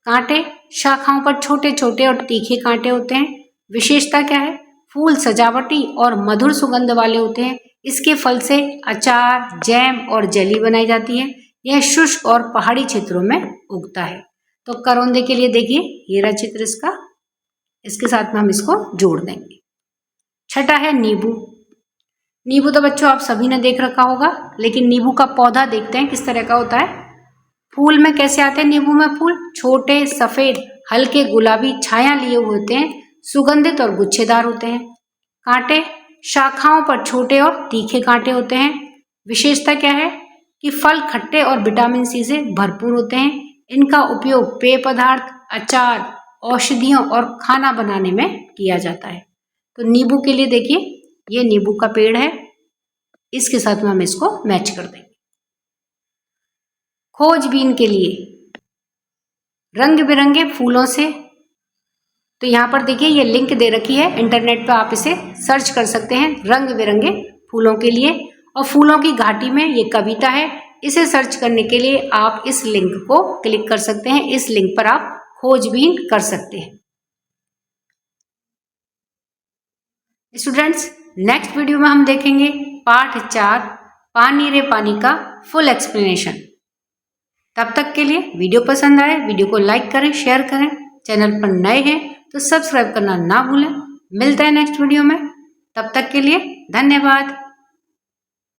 Speaker 1: कांटे शाखाओं पर छोटे छोटे और तीखे कांटे होते हैं। विशेषता क्या है, फूल सजावटी और मधुर सुगंध वाले होते हैं। इसके फल से अचार, जैम और जेली बनाई जाती है। यह शुष्क और पहाड़ी क्षेत्रों में उगता है। तो करौंदे के लिए देखिए ये रहा चित्र इसका, इसके साथ में हम इसको जोड़ देंगे। छठा है नींबू। नींबू तो बच्चों आप सभी ने देख रखा होगा, लेकिन नींबू का पौधा देखते हैं किस तरह का होता है। फूल में कैसे आते हैं नींबू में फूल? छोटे, सफेद, हल्के गुलाबी छाया लिए हुए होते हैं, सुगंधित और गुच्छेदार होते हैं। कांटे, शाखाओं पर छोटे और तीखे कांटे होते हैं। विशेषता क्या है कि फल खट्टे और विटामिन सी से भरपूर होते हैं। इनका उपयोग पेय पदार्थ, अचार, औषधियों और खाना बनाने में किया जाता है। तो नींबू के लिए देखिए ये नींबू का पेड़ है, इसके साथ में हम इसको मैच कर देंगे। खोजबीन के लिए रंग बिरंगे फूलों से, तो यहाँ पर देखिए ये लिंक दे रखी है, इंटरनेट पर आप इसे सर्च कर सकते हैं रंग बिरंगे फूलों के लिए। और फूलों की घाटी में ये कविता है, इसे सर्च करने के लिए आप इस लिंक को क्लिक कर सकते हैं। इस लिंक पर आप खोजबीन कर सकते हैं। स्टूडेंट्स, नेक्स्ट वीडियो में हम देखेंगे पाठ 4 पानी रे पानी का फुल एक्सप्लेनेशन। तब तक के लिए वीडियो पसंद आए वीडियो को लाइक करें, शेयर करें। चैनल पर नए हैं तो सब्सक्राइब करना ना भूलें। मिलते हैं नेक्स्ट वीडियो में, तब तक के लिए धन्यवाद।